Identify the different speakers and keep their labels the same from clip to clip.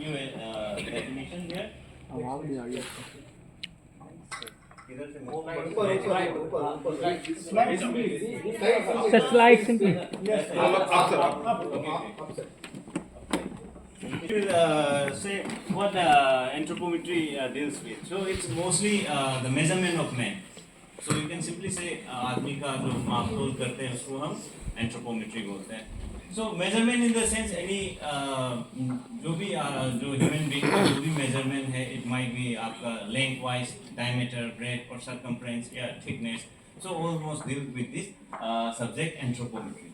Speaker 1: you a definition here.
Speaker 2: आवाज नहीं आ रही है।
Speaker 3: Just slide simply.
Speaker 1: We will say what anthropometry deals with. So it's mostly the measurement of man. So you can simply say आदमी का जो माप तोल करते हैं उसको हम anthropometry बोलते हैं. So measurement in the sense any जो भी जो human being का जो भी measurement है, it might be आपका lengthwise, diameter, breadth or circumference या thickness. So almost deal with this subject anthropometry.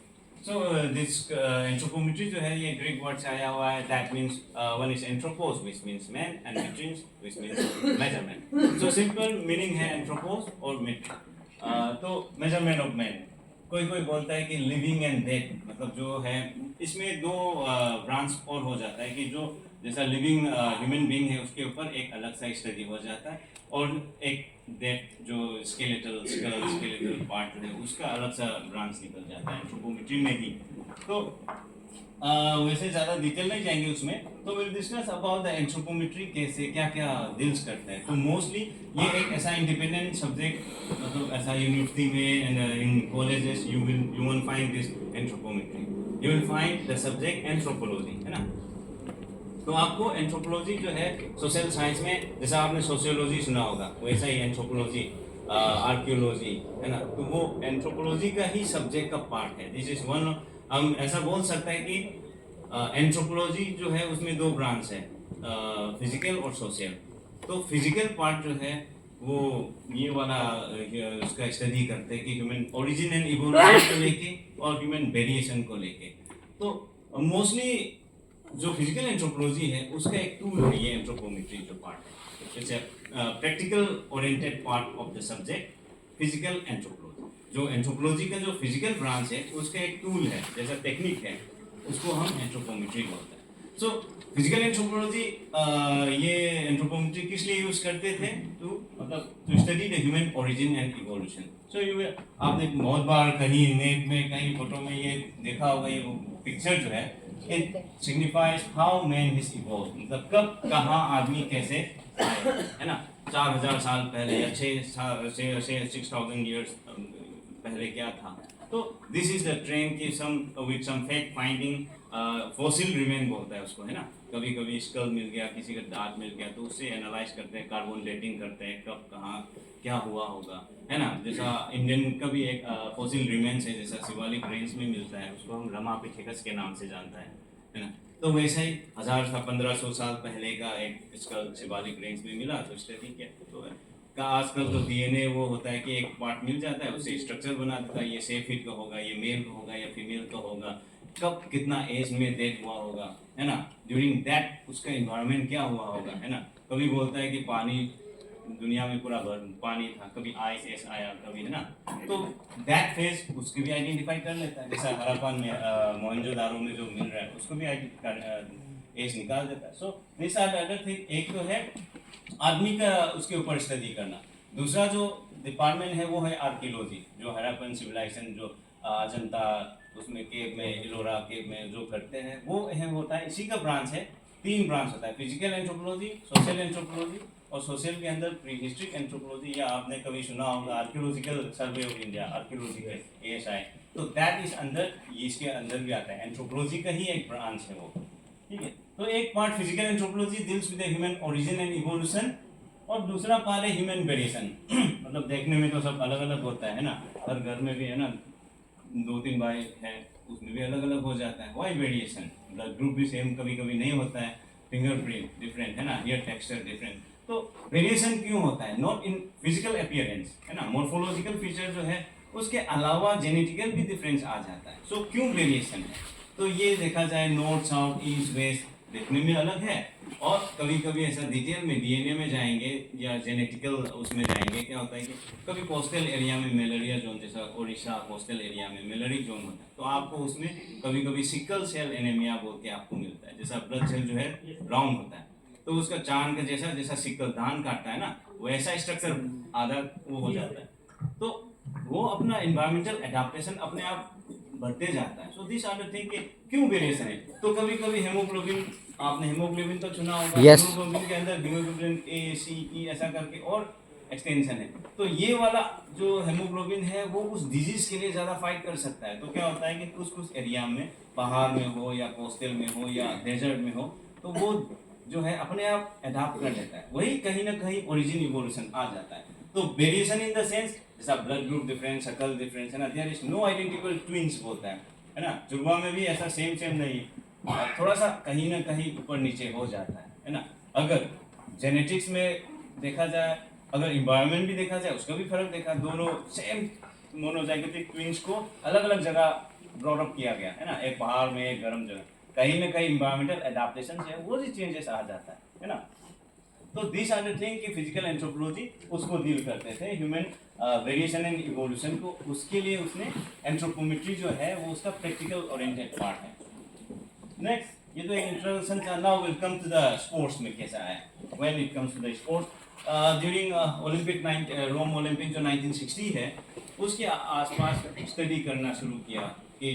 Speaker 1: So this anthropometry जो है ये Greek word से आया हुआ है. That means one is anthropos, which means man, and metrins, which means measurement. So simple meaning है anthropos और metric. तो measurement of man. कोई बोलता है कि लिविंग एंड डेथ, मतलब जो है इसमें दो ब्रांच और हो जाता है कि जो जैसा लिविंग ह्यूमन बीइंग है उसके ऊपर एक अलग सा स्टडी हो जाता है और एक डेथ जो स्केलेटल पार्ट है उसका अलग सा ब्रांच निकल जाता है एंथ्रोपोमेट्री में ही. तो वैसे ज़्यादा डिटेल नहीं जाएंगे उसमें. तो will discuss about the anthropometry कैसे क्या क्या डील्स करता है. तो मोस्टली ये एक ऐसा इंडिपेंडेंट सब्जेक्ट, मतलब ऐसा यूनिवर्सिटी में and in colleges you won't find this anthropometry. You will find the subject anthropology, है ना. तो आपको एंथ्रोपोलॉजी जो है सोशल साइंस में जैसा आपने सोशियोलॉजी सुना होगा वैसा ही एंथ्रोपोलॉजी, आर्कियोलॉजी, है ना. तो वो एंथ्रोपोलॉजी का ही सब्जेक्ट का पार्ट है. This is one. हम ऐसा बोल सकते हैं कि एंथ्रोपोलॉजी जो है उसमें दो ब्रांच है, फिजिकल और सोशल. तो फिजिकल पार्ट जो है वो ये वाला उसका स्टडी करते हैं कि ह्यूमन ओरिजिन एंड इवोल्यूशन को लेके और ह्यूमन वेरिएशन को लेके. तो मोस्टली जो फिजिकल एंथ्रोपोलॉजी है उसका एक टूल है ये एंथ्रोपोमेट्री जो पार्ट है. It's a practical oriented part of the subject physical anthropology. जो एंथ्रोपोलॉजी का जो फिजिकल ब्रांच है उसका एक टूल है, जैसा टेक्निक है, उसको हम एंथ्रोपोमेट्री बोलते हैं. सो फिजिकल एंथ्रोपोलॉजी ये एंथ्रोपोमेट्री किस लिए यूज करते थे? To study the human origin and evolution. So आपने बहुत बार कहीं नेट में कहीं फोटो में ये देखा होगा, ये पिक्चर जो है it signifies how man is evolve, मतलब कब कहाँ आदमी कैसे आए, है ना. 4000 साल पहले या 6,000 ईयर्स पहले क्या था. तो दिस इज द ट्रेंड कि some with some fact finding fossil remain बोलता है उसको, है ना. कभी कभी स्कल मिल गया, किसी का दांत मिल गया, तो उससे एनालाइज करते हैं, कार्बन डेटिंग करते हैं कब कहाँ क्या हुआ होगा, है ना. जैसा इंडियन का भी एक फॉसिल रिमेन्स है, जैसा शिवालिक रेंज में मिलता है, उसको हम रमापिथेकस के नाम से जानता है ना. तो वैसा ही 1500 साल पहले का एक स्कल शिवालिक रेंज में मिला, तो स्टडी किया. तो का आजकल तो डीएनए वो होता है कि एक पार्ट मिल जाता है, उससे स्ट्रक्चर बना देता है, ये सेफ हिट का होगा, ये मेल का होगा या फीमेल का होगा, कब कितना एज में डेथ हुआ होगा, है ना. ड्यूरिंग दैट उसका इन्वायरमेंट क्या हुआ होगा, है ना. कभी बोलता है कि पानी दुनिया में पूरा भर पानी था, कभी आइस एस आया कभी, है ना. तो दैट फेज उसको भी आइडेंटिफाई कर लेता है. जैसा हड़प्पन में मोहनजोदारो में जो मिल रहा है उसको भी एज निकाल देता है. So this are the other thing. एक तो है आदमी का उसके ऊपर स्टडी करना. दूसरा जो डिपार्टमेंट है वो है आर्कियोलॉजी, जो हड़प्पन सिविलाइजेशन जो अजंता उसमें केव में इलोरा केव में जो करते हैं वो अहम होता है. इसी का ब्रांच है. 3 ब्रांच होता है, फिजिकल एंथ्रोपोलॉजी, सोशल एंथ्रोपोलॉजी और सोशल के अंदर प्री हिस्ट्रिक एंथ्रोपोलॉजी, या आपने कभी सुना होगा archaeological survey of India, archaeological ASI. तो दैट इज अंदर, इसके अंदर भी आता है. एंथ्रोपोलॉजी का ही एक ब्रांच है वो, ठीक है. तो एक part physical anthropology deals with the human origin and evolution और दूसरा पार्ट है ह्यूमन वेरिएशन. मतलब देखने में तो सब अलग अलग होता है ना. हर घर में भी है ना 2-3 भाई है, उसमें भी अलग अलग हो जाता है. Why variation? ब्लड ग्रुप भी सेम कभी कभी नहीं होता है, फिंगरप्रिंट डिफरेंट, है ना, हेयर टेक्सचर डिफरेंट. तो वेरिएशन क्यों होता है? नॉट इन फिजिकल अपीयरेंस, है ना, मोर्फोलॉजिकल फीचर जो है उसके अलावा जेनेटिकल भी डिफरेंस आ जाता है. सो क्यों वेरिएशन है? तो ये देखा जाए नॉर्थ साउथ ईस्ट वेस्ट देखने में अलग है, और कभी कभी ऐसा डिटेल में डीएनए में जाएंगे या जेनेटिकल उसमें जाएंगे, क्या होता है कि कभी कोस्टल एरिया में मलेरिया जोन, जैसा ओडिशा कोस्टल एरिया में मलेरिया जोन होता है, तो आपको उसमें कभी कभी सिकल सेल एनीमिया बोल के आपको मिलता है. जैसा ब्लड सेल जो है राउंड होता है, तो उसका चांद का जैसा सिकल धान काटता है ना, वैसा स्ट्रक्चर आधा वो हो जाता है. तो वो अपना एनवायरमेंटल एडाप्टेशन अपने आप बढ़ते जाता है. So this are the thing कि क्यों वेरिएशन है. तो कभी कभी हेमोग्लोबिन आपने हेमोग्लोबिन तो सुना होगा।
Speaker 2: Yes.
Speaker 1: हेमोग्लोबिन के अंदर हीमोग्लोबिन ए सी ई ऐसा करके और एक्सटेंशन है। तो ये वाला जो हेमोग्लोबिन है वो उस डिजीज के लिए ज़्यादा फाइट कर सकता है। तो क्या होता है कि कुछ कुछ एरिया में, पहाड़ में हो या कोस्टल में हो या डेजर्ट में हो, तो वो जो है अपने आप अडाप्ट कर लेता है। वही कहीं ना कहीं ओरिजिन इवोल्यूशन आ जाता है। तो वेरिएशन इन द सेंस जैसा ब्लड ग्रुप डिफरेंस, शकल डिफरेंस है ना, there is no identical twins बोलता है ना। जुड़वा में भी ऐसा सेम सेम नहीं, थोड़ा सा कहीं ना कहीं ऊपर नीचे हो जाता है ना। अगर जेनेटिक्स में देखा जाए, अगर इन्वायरमेंट भी देखा जाए, उसका भी फर्क देखा, दोनों सेम मोनोजाइगोटिक ट्विंस को अलग अलग जगह ब्रॉट अप किया गया है ना, एक पहाड़ में एक गर्म जगह, कहीं ना कहीं इन्वायरमेंटल एडाप्टेशन है वो भी चेंजेस आ जाता है ना। तो दिस आर द थिंग कि फिजिकल एंथ्रोपोलॉजी उसको डील करते थे, ह्यूमन वेरिएशन एंड इवोल्यूशन को, उसके लिए उसने एंथ्रोपोमेट्री जो है वो उसका प्रैक्टिकल ओरिएंटेड पार्ट है। नेक्स्ट, ये तो एक इंट्रोडक्शन था। Now will come to the sports में कैसा है। When it comes to the sports, during Olympic Rome Olympic जो 1960 है, उसके आसपास स्टडी करना शुरू किया कि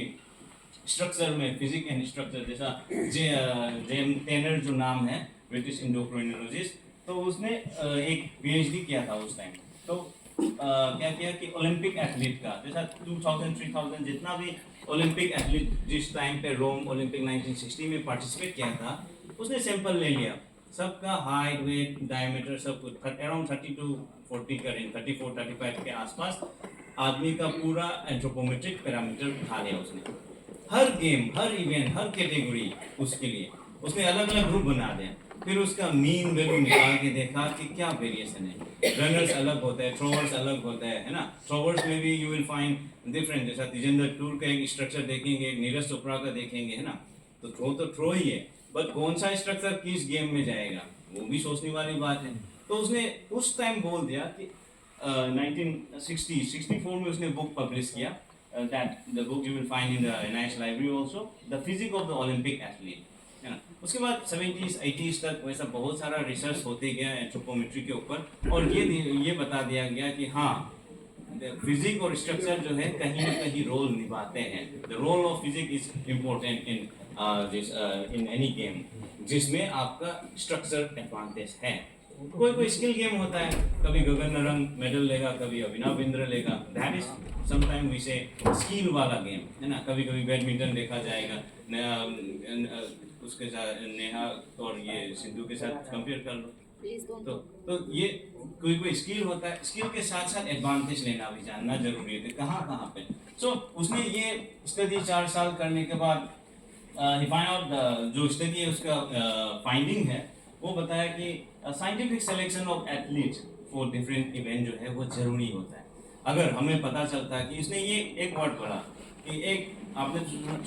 Speaker 1: स्ट्रक्चर में, फिजिक एंड स्ट्रक्चर, जैसा जेम टेनर जो नाम है ब्रिटिश इंडोक्राइनोलॉजिस्ट, तो उसने एक पीएचडी किया था उस टाइम। तो क्या किया कि ओलंपिक एथलीट का, जैसा 2000 3000 जितना भी ओलंपिक एथलीट जिस टाइम पे रोम ओलंपिक 1960 में पार्टिसिपेट किया था, उसने सैंपल ले लिया सबका, हाइट, वेट, डायमीटर, सब कुछ अराउंड 30 to 40 का रेंज, 34 35 के आसपास आदमी का पूरा एंथ्रोपोमेट्रिक पैरामीटर उठा लिया उसने। हर गेम, हर इवेंट, हर कैटेगरी उसके लिए उसने अलग अलग ग्रुप बना दिया। फिर उसका मीन वैल्यू निकाल के देखा कि क्या वेरिएशन है। रनर्स अलग होते हैं, थ्रोवर्स अलग होते हैं, है ना। थ्रोवर्स में भी यू विल फाइंड डिफरेंट, जैसा तिजेंद्र टूर का एक स्ट्रक्चर देखेंगे, नीरज चोपड़ा का देखेंगे, है ना। तो थ्रो ही है, बट कौन सा स्ट्रक्चर किस गेम में जाएगा वो भी सोचने वाली बात है। तो उसने उस टाइम बोल दिया कि 1964 में उसने बुक पब्लिश किया, that the book you will find in the NIH library also, the physics of the Olympic athlete, है ना। उसके बाद 70s 80s तक वैसा बहुत सारा रिसर्च होते गया एंथ्रोपोमेट्री के ऊपर, और ये बता दिया गया कि हाँ, फिजिक और स्ट्रक्चर जो है कहीं ना कहीं रोल निभाते हैं। The role of physique is important in any game जिसमें आपका स्ट्रक्चर एडवांटेज है। कोई स्किल गेम होता है, कभी गगन नारंग मेडल लेगा, कभी अभिनव बिंद्रा लेगा, दैट इज समटाइम वी से स्किल वाला गेम, है ना। कभी कभी बैडमिंटन देखा जाएगा, उसके साथ नेहा और ये सिंधु के साथ कंपेयर कर लो। तो ये कोई स्किल होता है, स्किल के साथ साथ एडवांटेज लेना भी जानना जरूरी है, कहाँ कहाँ पे। सो उसने ये स्टडी 4 साल करने के बाद ही फाइंड आउट, जो स्टडी है उसका फाइंडिंग है वो बताया कि scientific selection of athlete for different event जो है वो जरूरी होता है। अगर हमें पता चलता है कि इसने ये एक वर्ड बोला कि एक, आपने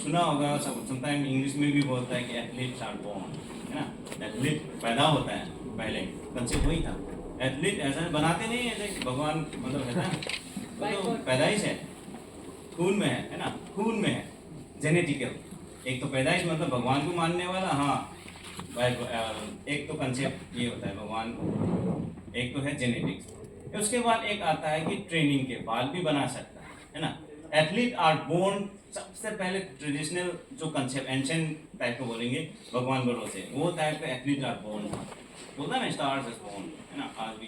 Speaker 1: सुना होगा समटाइम इंग्लिश में भी बोलता है कि एथलीट्स आर बोर्न, है ना। एथलीट पैदा होता है, पहले कंसेप्ट वही था। एथलीट ऐसा बनाते नहीं है जैसे भगवान, मतलब है ना, तो पैदाइश है, खून में है ना, खून में है, जेनेटिकल। एक तो पैदाइश मतलब भगवान को मानने वाला, हाँ, एक तो कंसेप्ट ये होता है भगवान को, एक तो है जेनेटिक्स। उसके बाद एक आता है कि ट्रेनिंग के बाद भी बना सकता है ना। एथलीट आर बोर्न, सबसे पहले ट्रेडिशनल जो कंसेप्ट एंशिएंट टाइप को बोलेंगे भगवान भरोसे, वो टाइप का एथलीट आर बोर्न बोलता है ना, स्टार्स इज बोर्न, है ना। आज भी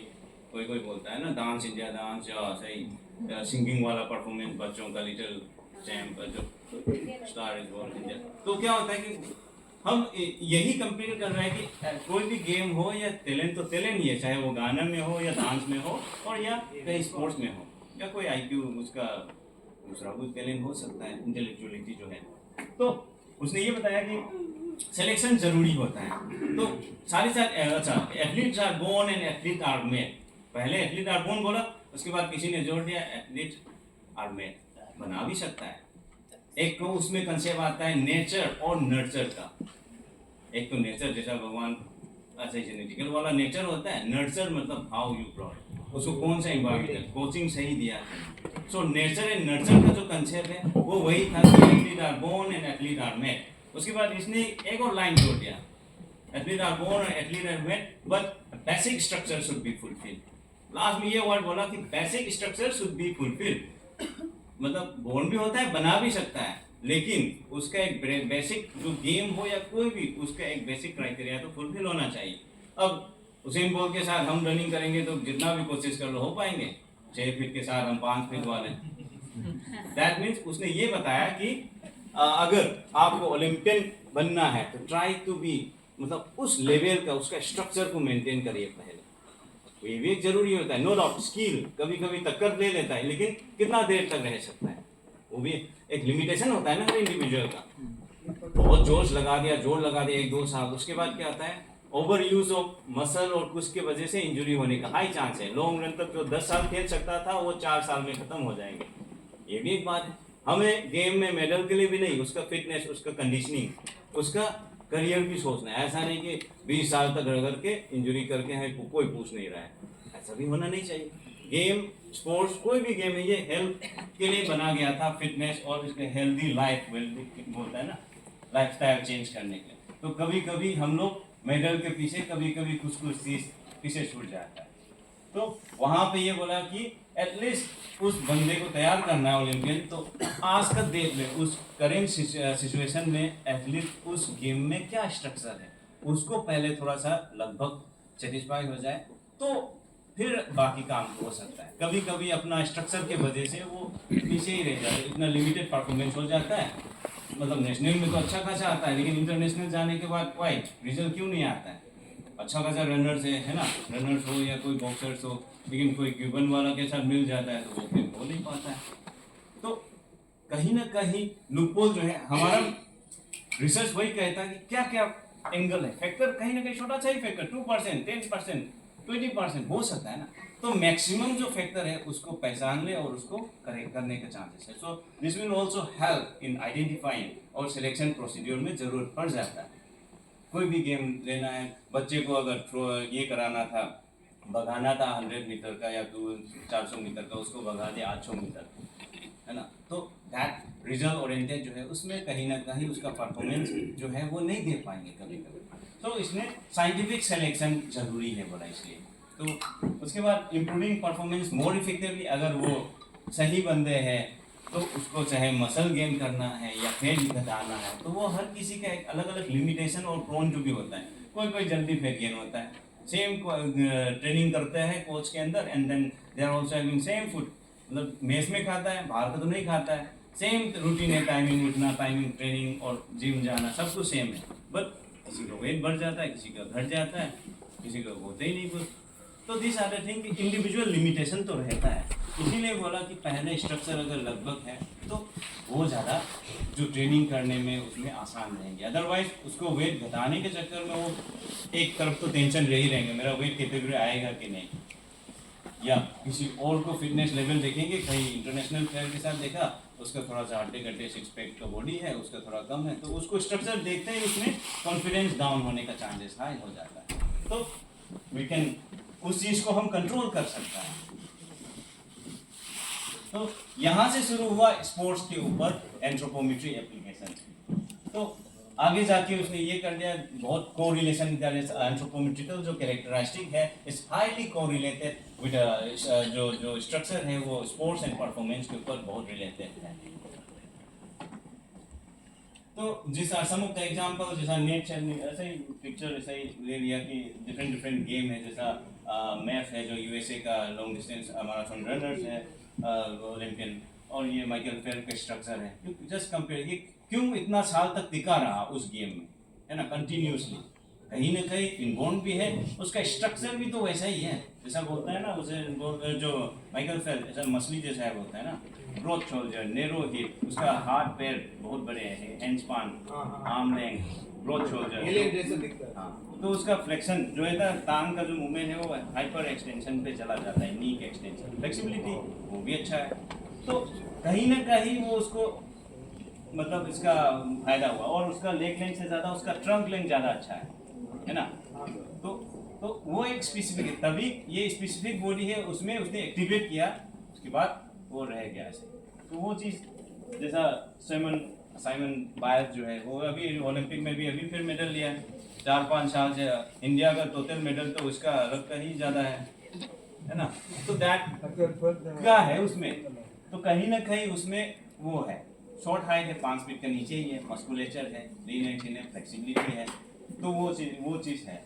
Speaker 1: कोई बोलता है ना, डांस इंडिया डांस, या सही सिंगिंग वाला परफॉर्मेंस बच्चों का, लिटिल चैंप जो स्टार इज बोर्न इंडिया। तो क्या होता है कि हम यही कंपेयर कर रहे हैं कि कोई भी गेम हो या टैलेंट, तो टैलेंट ही है, चाहे वो गाने में हो या डांस में हो और या कहीं स्पोर्ट्स में हो, या कोई IQ उसका दूसरा कोई टैलेंट हो सकता है, इंटेलेक्चुअलिटी जो है। तो उसने ये बताया कि सिलेक्शन जरूरी होता है। तो सारे अच्छा, athletes are born and athlete are made. पहले एथलीट आर बोर्न बोला, उसके बाद किसी ने जोड़ दिया एथलीट आर मेड, बना भी सकता है। एक तो उसमें कंसेप्ट आता है नेचर और नर्चर का। एक तो नेचर जैसा भगवान ऐसे जेनेटिकल वाला नेचर होता है, नर्चर मतलब हाउ यू ब्रॉट, उसको कौन सा एनवायरमेंट, कोचिंग सही दिया है। सो नेचर एंड नर्चर का जो कंसेप्ट है वो वही था कि athlete are born and athlete are made. उसके बाद इसने एक और लाइन जोड़ दिया, athlete are born and athlete are made but basic structure should be fulfilled. Last में ये वर्ड बोला कि basic structure should be fulfilled, मतलब बोर्न भी होता है, बना भी सकता है, लेकिन उसका एक बेसिक जो गेम हो या कोई भी, उसका एक बेसिक क्राइटेरिया तो फुलफिल होना चाहिए। अब उसेन बोल्ट के साथ हम रनिंग करेंगे तो जितना भी कोशिश कर लो हो पाएंगे, 6 फीट के साथ हम 5 फीट वाले। दैट मीन्स उसने ये बताया कि अगर आपको ओलंपियन बनना है तो ट्राई टू बी, मतलब उस लेवल का उसका स्ट्रक्चर को मेंटेन करिए पहले। तो ये भी एक जरूरी होता है, नो डाउट स्किल कभी कभी टक्कर ले लेता है, लेकिन कितना देर तक रह सकता है, वो भी एक लिमिटेशन होता है ना हर इंडिविजुअल का। बहुत जोश लगा दिया, जोर लगा दिया 1-2 साल, उसके बाद क्या आता है, ओवर यूज ऑफ मसल और कुछ के वजह से इंजरी होने का हाई चांस है। लॉन्ग रन तक जो 10 साल खेल सकता था वो 4 साल में खत्म हो जाएंगे। ये भी एक बात है। हमें गेम में मेडल के लिए भी नहीं, उसका फिटनेस, उसका कंडीशनिंग, उसका करियर भी सोचना है। ऐसा नहीं कि 20 साल तक रह करके इंजरी करके है कोई पूछ नहीं रहा है, ऐसा भी होना नहीं चाहिए। गेम, स्पोर्ट्स, कोई भी गेम है, ये हेल्थ के लिए बना गया था, फिटनेस और इसके हेल्दी लाइफ बोलता है ना, लाइफस्टाइल चेंज करने के लिए। तो कभी कभी हम लोग मेडल के पीछे कभी कभी कुछ चीज पीछे छूट जाता है। तो वहां पे ये बोला कि एटलीस्ट उस बंदे को तैयार करना है ओलंपियन, तो आज का डेट में उस करेंट सिचुएशन में एटलीस्ट उस गेम में क्या स्ट्रक्चर है उसको पहले थोड़ा सा लगभग सेटिस्फाई हो जाए, तो फिर बाकी काम हो सकता है। कभी कभी अपना स्ट्रक्चर के वजह से वो पीछे ही रह जाता है, इतना लिमिटेड परफॉर्मेंस हो जाता है। मतलब नेशनल में तो अच्छा खासा आता है, लेकिन इंटरनेशनल जाने के बाद कोई रिजल्ट क्यों नहीं आता है। अच्छा खासा रनर्स है ना, रनर्स हो या कोई बॉक्सर्स हो, लेकिन कोई क्यूबन वाला के साथ मिल जाता है तो वो फिर हो नहीं पाता है। तो कहीं ना कहीं लूपहोल जो है, हमारा रिसर्च वही कहता है कि क्या क्या एंगल है, फैक्टर कहीं ना कहीं छोटा सा ही फैक्टर 2%, 10%, 20% हो सकता है ना, तो मैक्सिमम जो फैक्टर है उसको पहचान ले और उसको करेक्ट करने के चांसेस है। So this will also help in identifying और सिलेक्शन प्रोसीड्योर में जरूरत पड़ जाता है। कोई भी गेम लेना है, बच्चे को अगर ये कराना था, भगाना था 100 मीटर का या 400 मीटर का, उसको भगा दे 800 मीटर, है ना, तो दैट रिजल्ट ओरिएंटेड जो है उसमें कहीं ना कहीं उसका परफॉर्मेंस जो है वो नहीं दे पाएंगे कभी कभी। तो इसमें साइंटिफिक सिलेक्शन जरूरी है बोला इसलिए। तो उसके बाद इम्प्रूविंग परफॉर्मेंस मोर इफेक्टिवली, अगर वो सही बंदे हैं तो उसको चाहे मसल गेन करना है या फैट घटाना है, तो वो हर किसी का एक अलग अलग लिमिटेशन और प्रोन जो भी होता है। कोई कोई जल्दी फैट गेन होता है, सेम ट्रेनिंग करते हैं कोच के अंदर, and then they are also having same food, मतलब मेस में खाता है, बाहर का तो नहीं खाता है, सेम रूटीन है, टाइमिंग उठना, टाइमिंग ट्रेनिंग और जिम जाना, सब कुछ सेम है। बट किसी का वेट बढ़ जाता है, किसी का घट जाता है, किसी का होता ही नहीं कुछ। तो this are the thing, individual limitation तो रहता है। इसीलिए बोला कि पहले स्ट्रक्चर अगर लगभग है तो वो ज़्यादा जो ट्रेनिंग करने में उसमें आसान रहेंगे। अदरवाइज उसको वेट घटाने के चक्कर में वो एक तरफ तो टेंशन रह ही रहेंगे, मेरा वेट कैटेगरी आएगा कि नहीं, या किसी और को फिटनेस लेवल देखेंगे, कहीं इंटरनेशनल प्लेयर के साथ देखा, उसका थोड़ा सा हड्डे कट्टे 6 पैक का बॉडी है, उसका थोड़ा कम है, तो उसको स्ट्रक्चर देखते ही उसमें कॉन्फिडेंस डाउन होने का चांसेस हाई हो जाता है। तो वी कैन उस चीज़ को हम कंट्रोल कर सकते हैं। तो यहाँ से शुरू हुआ स्पोर्ट्स के ऊपर एंथ्रोपोमेट्री एप्लीकेशन। तो आगे जाके उसने ये कर दिया, बहुत कोरिलेशन एंथ्रोपोमेट्रिकल जो कैरेक्टरिस्टिक है इज हाईली कोरिलेटेड विद जो स्ट्रक्चर है वो स्पोर्ट्स एंड परफॉर्मेंस के ऊपर बहुत रिलेटेड है। तो जिस सम ऑफ द एग्जांपल, जैसा नेट चैनल ऐसे ही पिक्चर ऐसे ही ले लिया कि डिफरेंट गेम है, जैसा मैथ है जो यूएसए का लॉन्ग डिस्टेंस मैराथन रनर्स है ओलंपियन, और ये माइकल फेल्प्स का स्ट्रक्चर है। जस्ट कंपेयर, ये क्यों इतना साल तक टिका रहा उस गेम में, है ना, कंटिन्यूसली, कहीं ना कहीं इनबॉर्न भी है, उसका स्ट्रक्चर भी तो वैसा ही है, जैसा बोलता है ना उसे जो माइकल फेल्प्स ऐसा मछली जैसा है बोलता है ना, ब्रॉड शोल्डर, नैरो हिप, उसका हाथ पैर बहुत बड़े हैं, hand span, arm length, broad shoulder, हाँ, तो उसका फ्लेक्शन जो है ना, टांग का जो मूवमेंट है वो हाइपर एक्सटेंशन पे चला जाता है, नी के एक्सटेंशन, फ्लेक्सिबिलिटी वो भी अच्छा है। तो कहीं ना कहीं वो उसको मतलब इसका फायदा हुआ, और उसका लेग लेंथ से ज़्यादा उसका ट्रंक लेंथ ज़्यादा अच्छा है ना। तो वो एक स्पेसिफिक है, तभी ये स्पेसिफिक बॉडी है, उसमें उसने एक्टिवेट किया, उसके बाद वो रह गया ऐसे। तो वो चीज़ जैसा साइमन बायस जो है वो अभी ओलंपिक में भी अभी फिर मेडल लिया है, 4-5 साल से इंडिया का टोटल मेडल तो उसका रक्त ही ज़्यादा है ना। तो दैट क्या है उसमें, तो कहीं ना कहीं उसमें वो है शॉर्ट हाइट है, 5 फीट के नीचे ही है, मस्कुलेचर है, लीन एंड थिन है, फ्लेक्सिबिलिटी है, तो वो चीज़ है।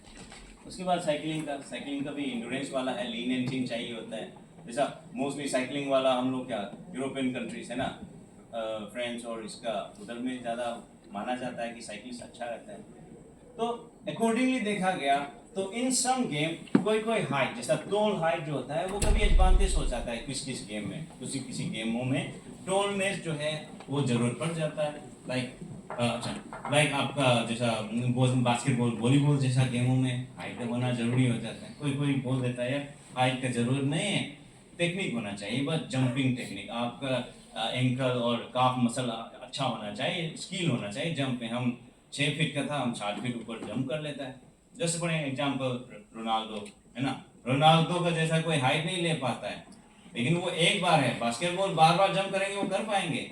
Speaker 1: उसके बाद साइकिलिंग का भी इंड्योरेंस वाला है, लीन एंड थिन चाहिए होता है। जैसा मोस्टली साइकिलिंग वाला हम लोग क्या यूरोपियन कंट्रीज है ना, फ्रांस और इसका उधर में ज़्यादा माना जाता है कि साइकिलिस्ट अच्छा रहता है। तो अकॉर्डिंगली देखा गया तो इन सम गेम कोई हाइट, जैसा टॉल हाइट जो होता है वो कभी एडवांटेज हो जाता है किस गेम में, किसी गेमों में टॉलनेस जो है वो जरूरत पड़ जाता है। लाइक आपका जैसा बास्केटबॉल, वॉलीबॉल जैसा गेमों में हाइट होना जरूरी हो जाता है। कोई बोल देता है हाइट का जरूरत नहीं है, टेक्निक होना चाहिए, बस जंपिंग टेक्निक, आपका एंकल और काफ मसल अच्छा होना चाहिए, स्किल होना चाहिए जंप में। हम 6 फीट का था, हम 60 फीट ऊपर जंप कर लेता है। जैसे फॉर एग्जाम्पल रोनाल्डो है ना, रोनाल्डो का जैसा कोई हाइट नहीं ले पाता है, लेकिन वो एक बार है, बास्केटबॉल बार बार जंप करेंगे वो कर पाएंगे,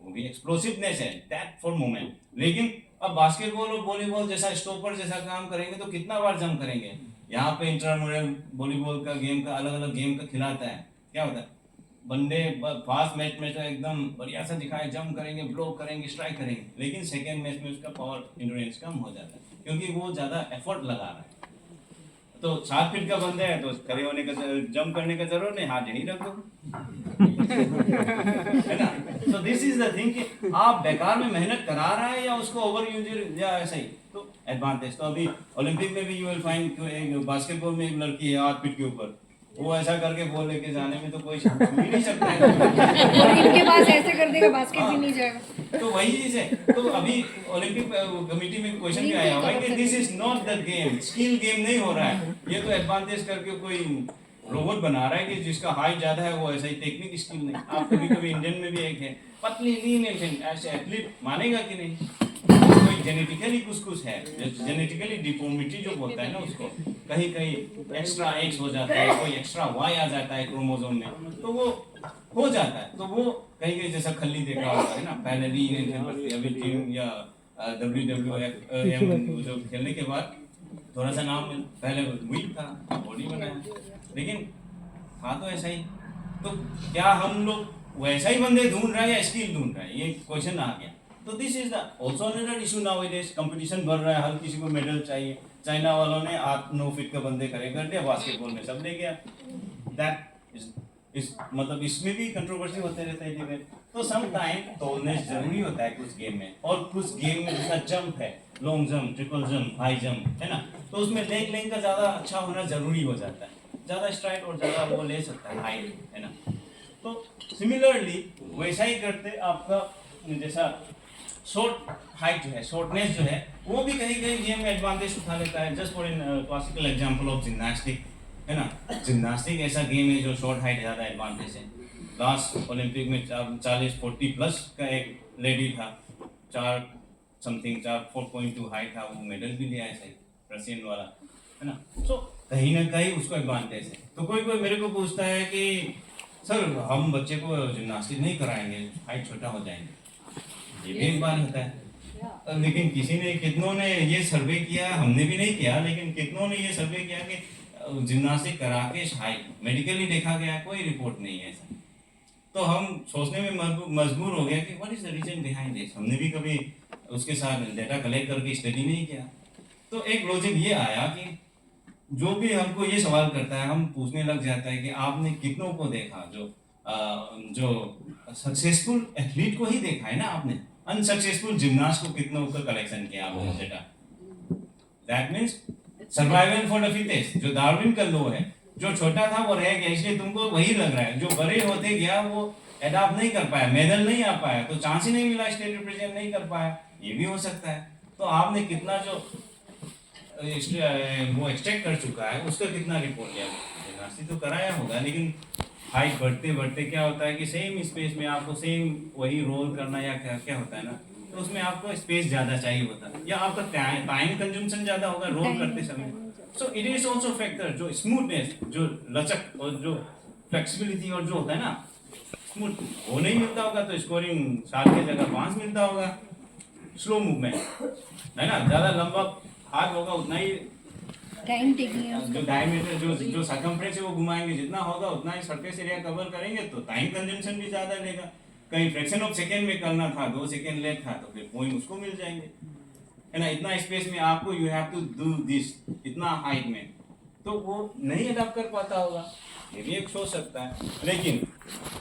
Speaker 1: वो भी एक्सप्लोसिवनेस है दैट फॉर मोमेंट। लेकिन अब बास्केटबॉल और वॉलीबॉल जैसा स्टॉपर जैसा काम करेंगे तो कितना बार जंप करेंगे। यहाँ पे इंटरमोरल वॉलीबॉल का गेम का अलग अलग गेम का खिलाता है, क्या होता है बंदे फास्ट मैच में तो एकदम बढ़िया सा दिखाए, जंप करेंगे, ब्लॉक करेंगे, स्ट्राइक करेंगे, लेकिन सेकेंड मैच में उसका पावर इंड्योरेंस कम हो जाता है क्योंकि वो ज़्यादा एफर्ट लगा रहा है। तो 7 फीट का बंदा है तो खड़े होने का जंप करने का जरूरत नहीं, हाथ यहीं रख दो है ना। तो दिस इज द थिंग कि आप बेकार में मेहनत करा रहा है या उसको ओवर यूज या ऐसा ही, तो एडवांटेज। तो अभी ओलंपिक में भी यू विल फाइंड बास्केटबॉल में एक लड़की है 8 फीट के ऊपर, वो ऐसा करके बॉल लेके जाने में तो कोई छू ही नहीं सकता है
Speaker 2: और इनके पास ऐसे कर देगा बास्केट भी नहीं जाएगा।
Speaker 1: तो वही चीज है। तो अभी ओलंपिक कमेटी में क्वेश्चन क्या आया हुआ है कि this is not the game, skill game नहीं हो रहा है, ये तो एडवांटेज करके कोई रोबोट बना रहा है कि जिसका हाइट ज्यादा है वो ऐसा ही, टेक्निक स्किल नहीं। आप कभी इंडियन में भी एक है पतली लीन ऐसे एथलीट, मानेगा कि नहीं, कोई जेनेटिकली कुछ है, जेनेटिकली डिफॉर्मिटी जो बोलता है ना उसको, कहीं एक्स्ट्रा एक्स हो जाता है, कोई एक्स्ट्रा वाई आ जाता है क्रोमोसोम में, तो वो हो जाता है। तो वो कहीं जैसा खल्ली देखा होता है ना, पहले अभी टीम या WWF जो खेलने के बाद थोड़ा सा नाम पहले वीक था, बॉडी बनाया, लेकिन था तो ऐसा ही। तो क्या हम लोग वैसा ही बंदे ढूंढ रहे हैं या स्किल ढूंढ रहे हैं, ये क्वेश्चन आ गया। तो this is the also another issue nowadays, competition बढ़ रहा है, हर किसी को मेडल चाहिए। चाइना वालों ने 8-9 फीट का बंदे खड़े कर दिया, बास्केटबॉल में सब ले गया। दैट इज मतलब इसमें भी कंट्रोवर्सी होते रहता है डिबेट। तो सम टाइम टॉलनेस जरूरी होता है कुछ गेम में, और कुछ गेम में जैसा जंप है, long jump, triple jump, high jump है ना, तो उसमें लेग लेंथ का ज़्यादा अच्छा होना जरूरी हो जाता है, ज़्यादा स्ट्राइड और ज़्यादा वो ले सकता है हाइट, है ना। तो सिमिलरली वैसा ही करते आपका जैसा शॉर्ट हाइट जो है, शॉर्टनेस जो है, वो भी कहीं गेम में एडवांटेज उठा लेता है। Just for in classical example of gymnastic, है ना, जिम्नास्टिक ऐसा गेम है जो शॉर्ट हाइट ज़्यादा एडवांटेज है। लास्ट ओलंपिक में 40-40 प्लस का एक लेडी था, 4.2 हाइट था, वो मेडल भी लिया है, सही रशियन वाला, है ना। तो कहीं ना कहीं उसको एडवांटेज है। तो कोई मेरे को पूछता है कि सर हम बच्चे को जिम्नास्टिक नहीं कराएंगे, हाइट छोटा हो जाएंगे, ये भी एक बार होता है। लेकिन कितनों ने ये सर्वे किया, हमने भी नहीं किया, लेकिन कितनों ने ये सर्वे किया कि जिम्नास्टिक करा के हाइट मेडिकली देखा गया, कोई रिपोर्ट नहीं है ऐसा। तो हम सोचने में मजबूर हो गया कि what is the reason behind this. हमने भी कभी उसके साथ डेटा कलेक्ट करके स्टडी नहीं किया। तो एक लॉजिक ये आया कि जो भी हमको ये सवाल करता है, हम पूछने लग जाता है कि आपने कितनों को देखा, जो सक्सेसफुल एथलीट को ही देखा है ना आपने, अनसक्सेसफुल जिम्नास्ट को कितनों का कलेक्शन किया आपने data. That means survival for the fittest, जो डार्विन का लॉ है, जो छोटा था वो रह गया, इसलिए तुमको वही लग रहा है। जो बड़े होते गया वो एडाप्ट नहीं कर पाया, मेडल नहीं आ पाया, तो चांस ही नहीं मिला, स्टेट रिप्रेजेंट नहीं कर पाया, ये भी हो सकता है। तो आपने कितना जो वो एक्सट्रैक्ट कर चुका है उसका कितना रिपोर्ट लिया, जिम्नास्टिक तो कराया होगा, लेकिन हाइट बढ़ते बढ़ते क्या होता है कि सेम स्पेस में आपको सेम वही रोल करना या क्या होता है ना, तो उसमें आपको स्पेस ज़्यादा चाहिए होता है, या आपका टाइम कंज्यूमशन ज़्यादा होगा रोल करते समय। So it is also factor, जो स्मूथनेस, जो लचक और जो फ्लेक्सिबिलिटी और जो होता है ना स्मूथ, वो नहीं मिलता होगा तो स्कोरिंग 7 की जगह 5 मिलता होगा। स्लो मूवमेंट है ना, ज़्यादा लंबा हाथ होगा उतना ही
Speaker 2: टाइम टेकिंग है,
Speaker 1: जो डायमीटर जो सर्कमफ्रेंस है वो घुमाएंगे, जितना होगा उतना ही सरफेस एरिया कवर करेंगे, तो टाइम कंजम्पशन भी ज़्यादा लेगा। कहीं फ्रैक्शन ऑफ सेकेंड में करना था, 2 सेकेंड लेट था, तो फिर पॉइंट उसको मिल जाएंगे, है ना। इतना स्पेस में आपको you have to do this, इतना हाइट में, तो वो नहीं अडॉप्ट कर पाता होगा, ये भी एक सोच सकता है। लेकिन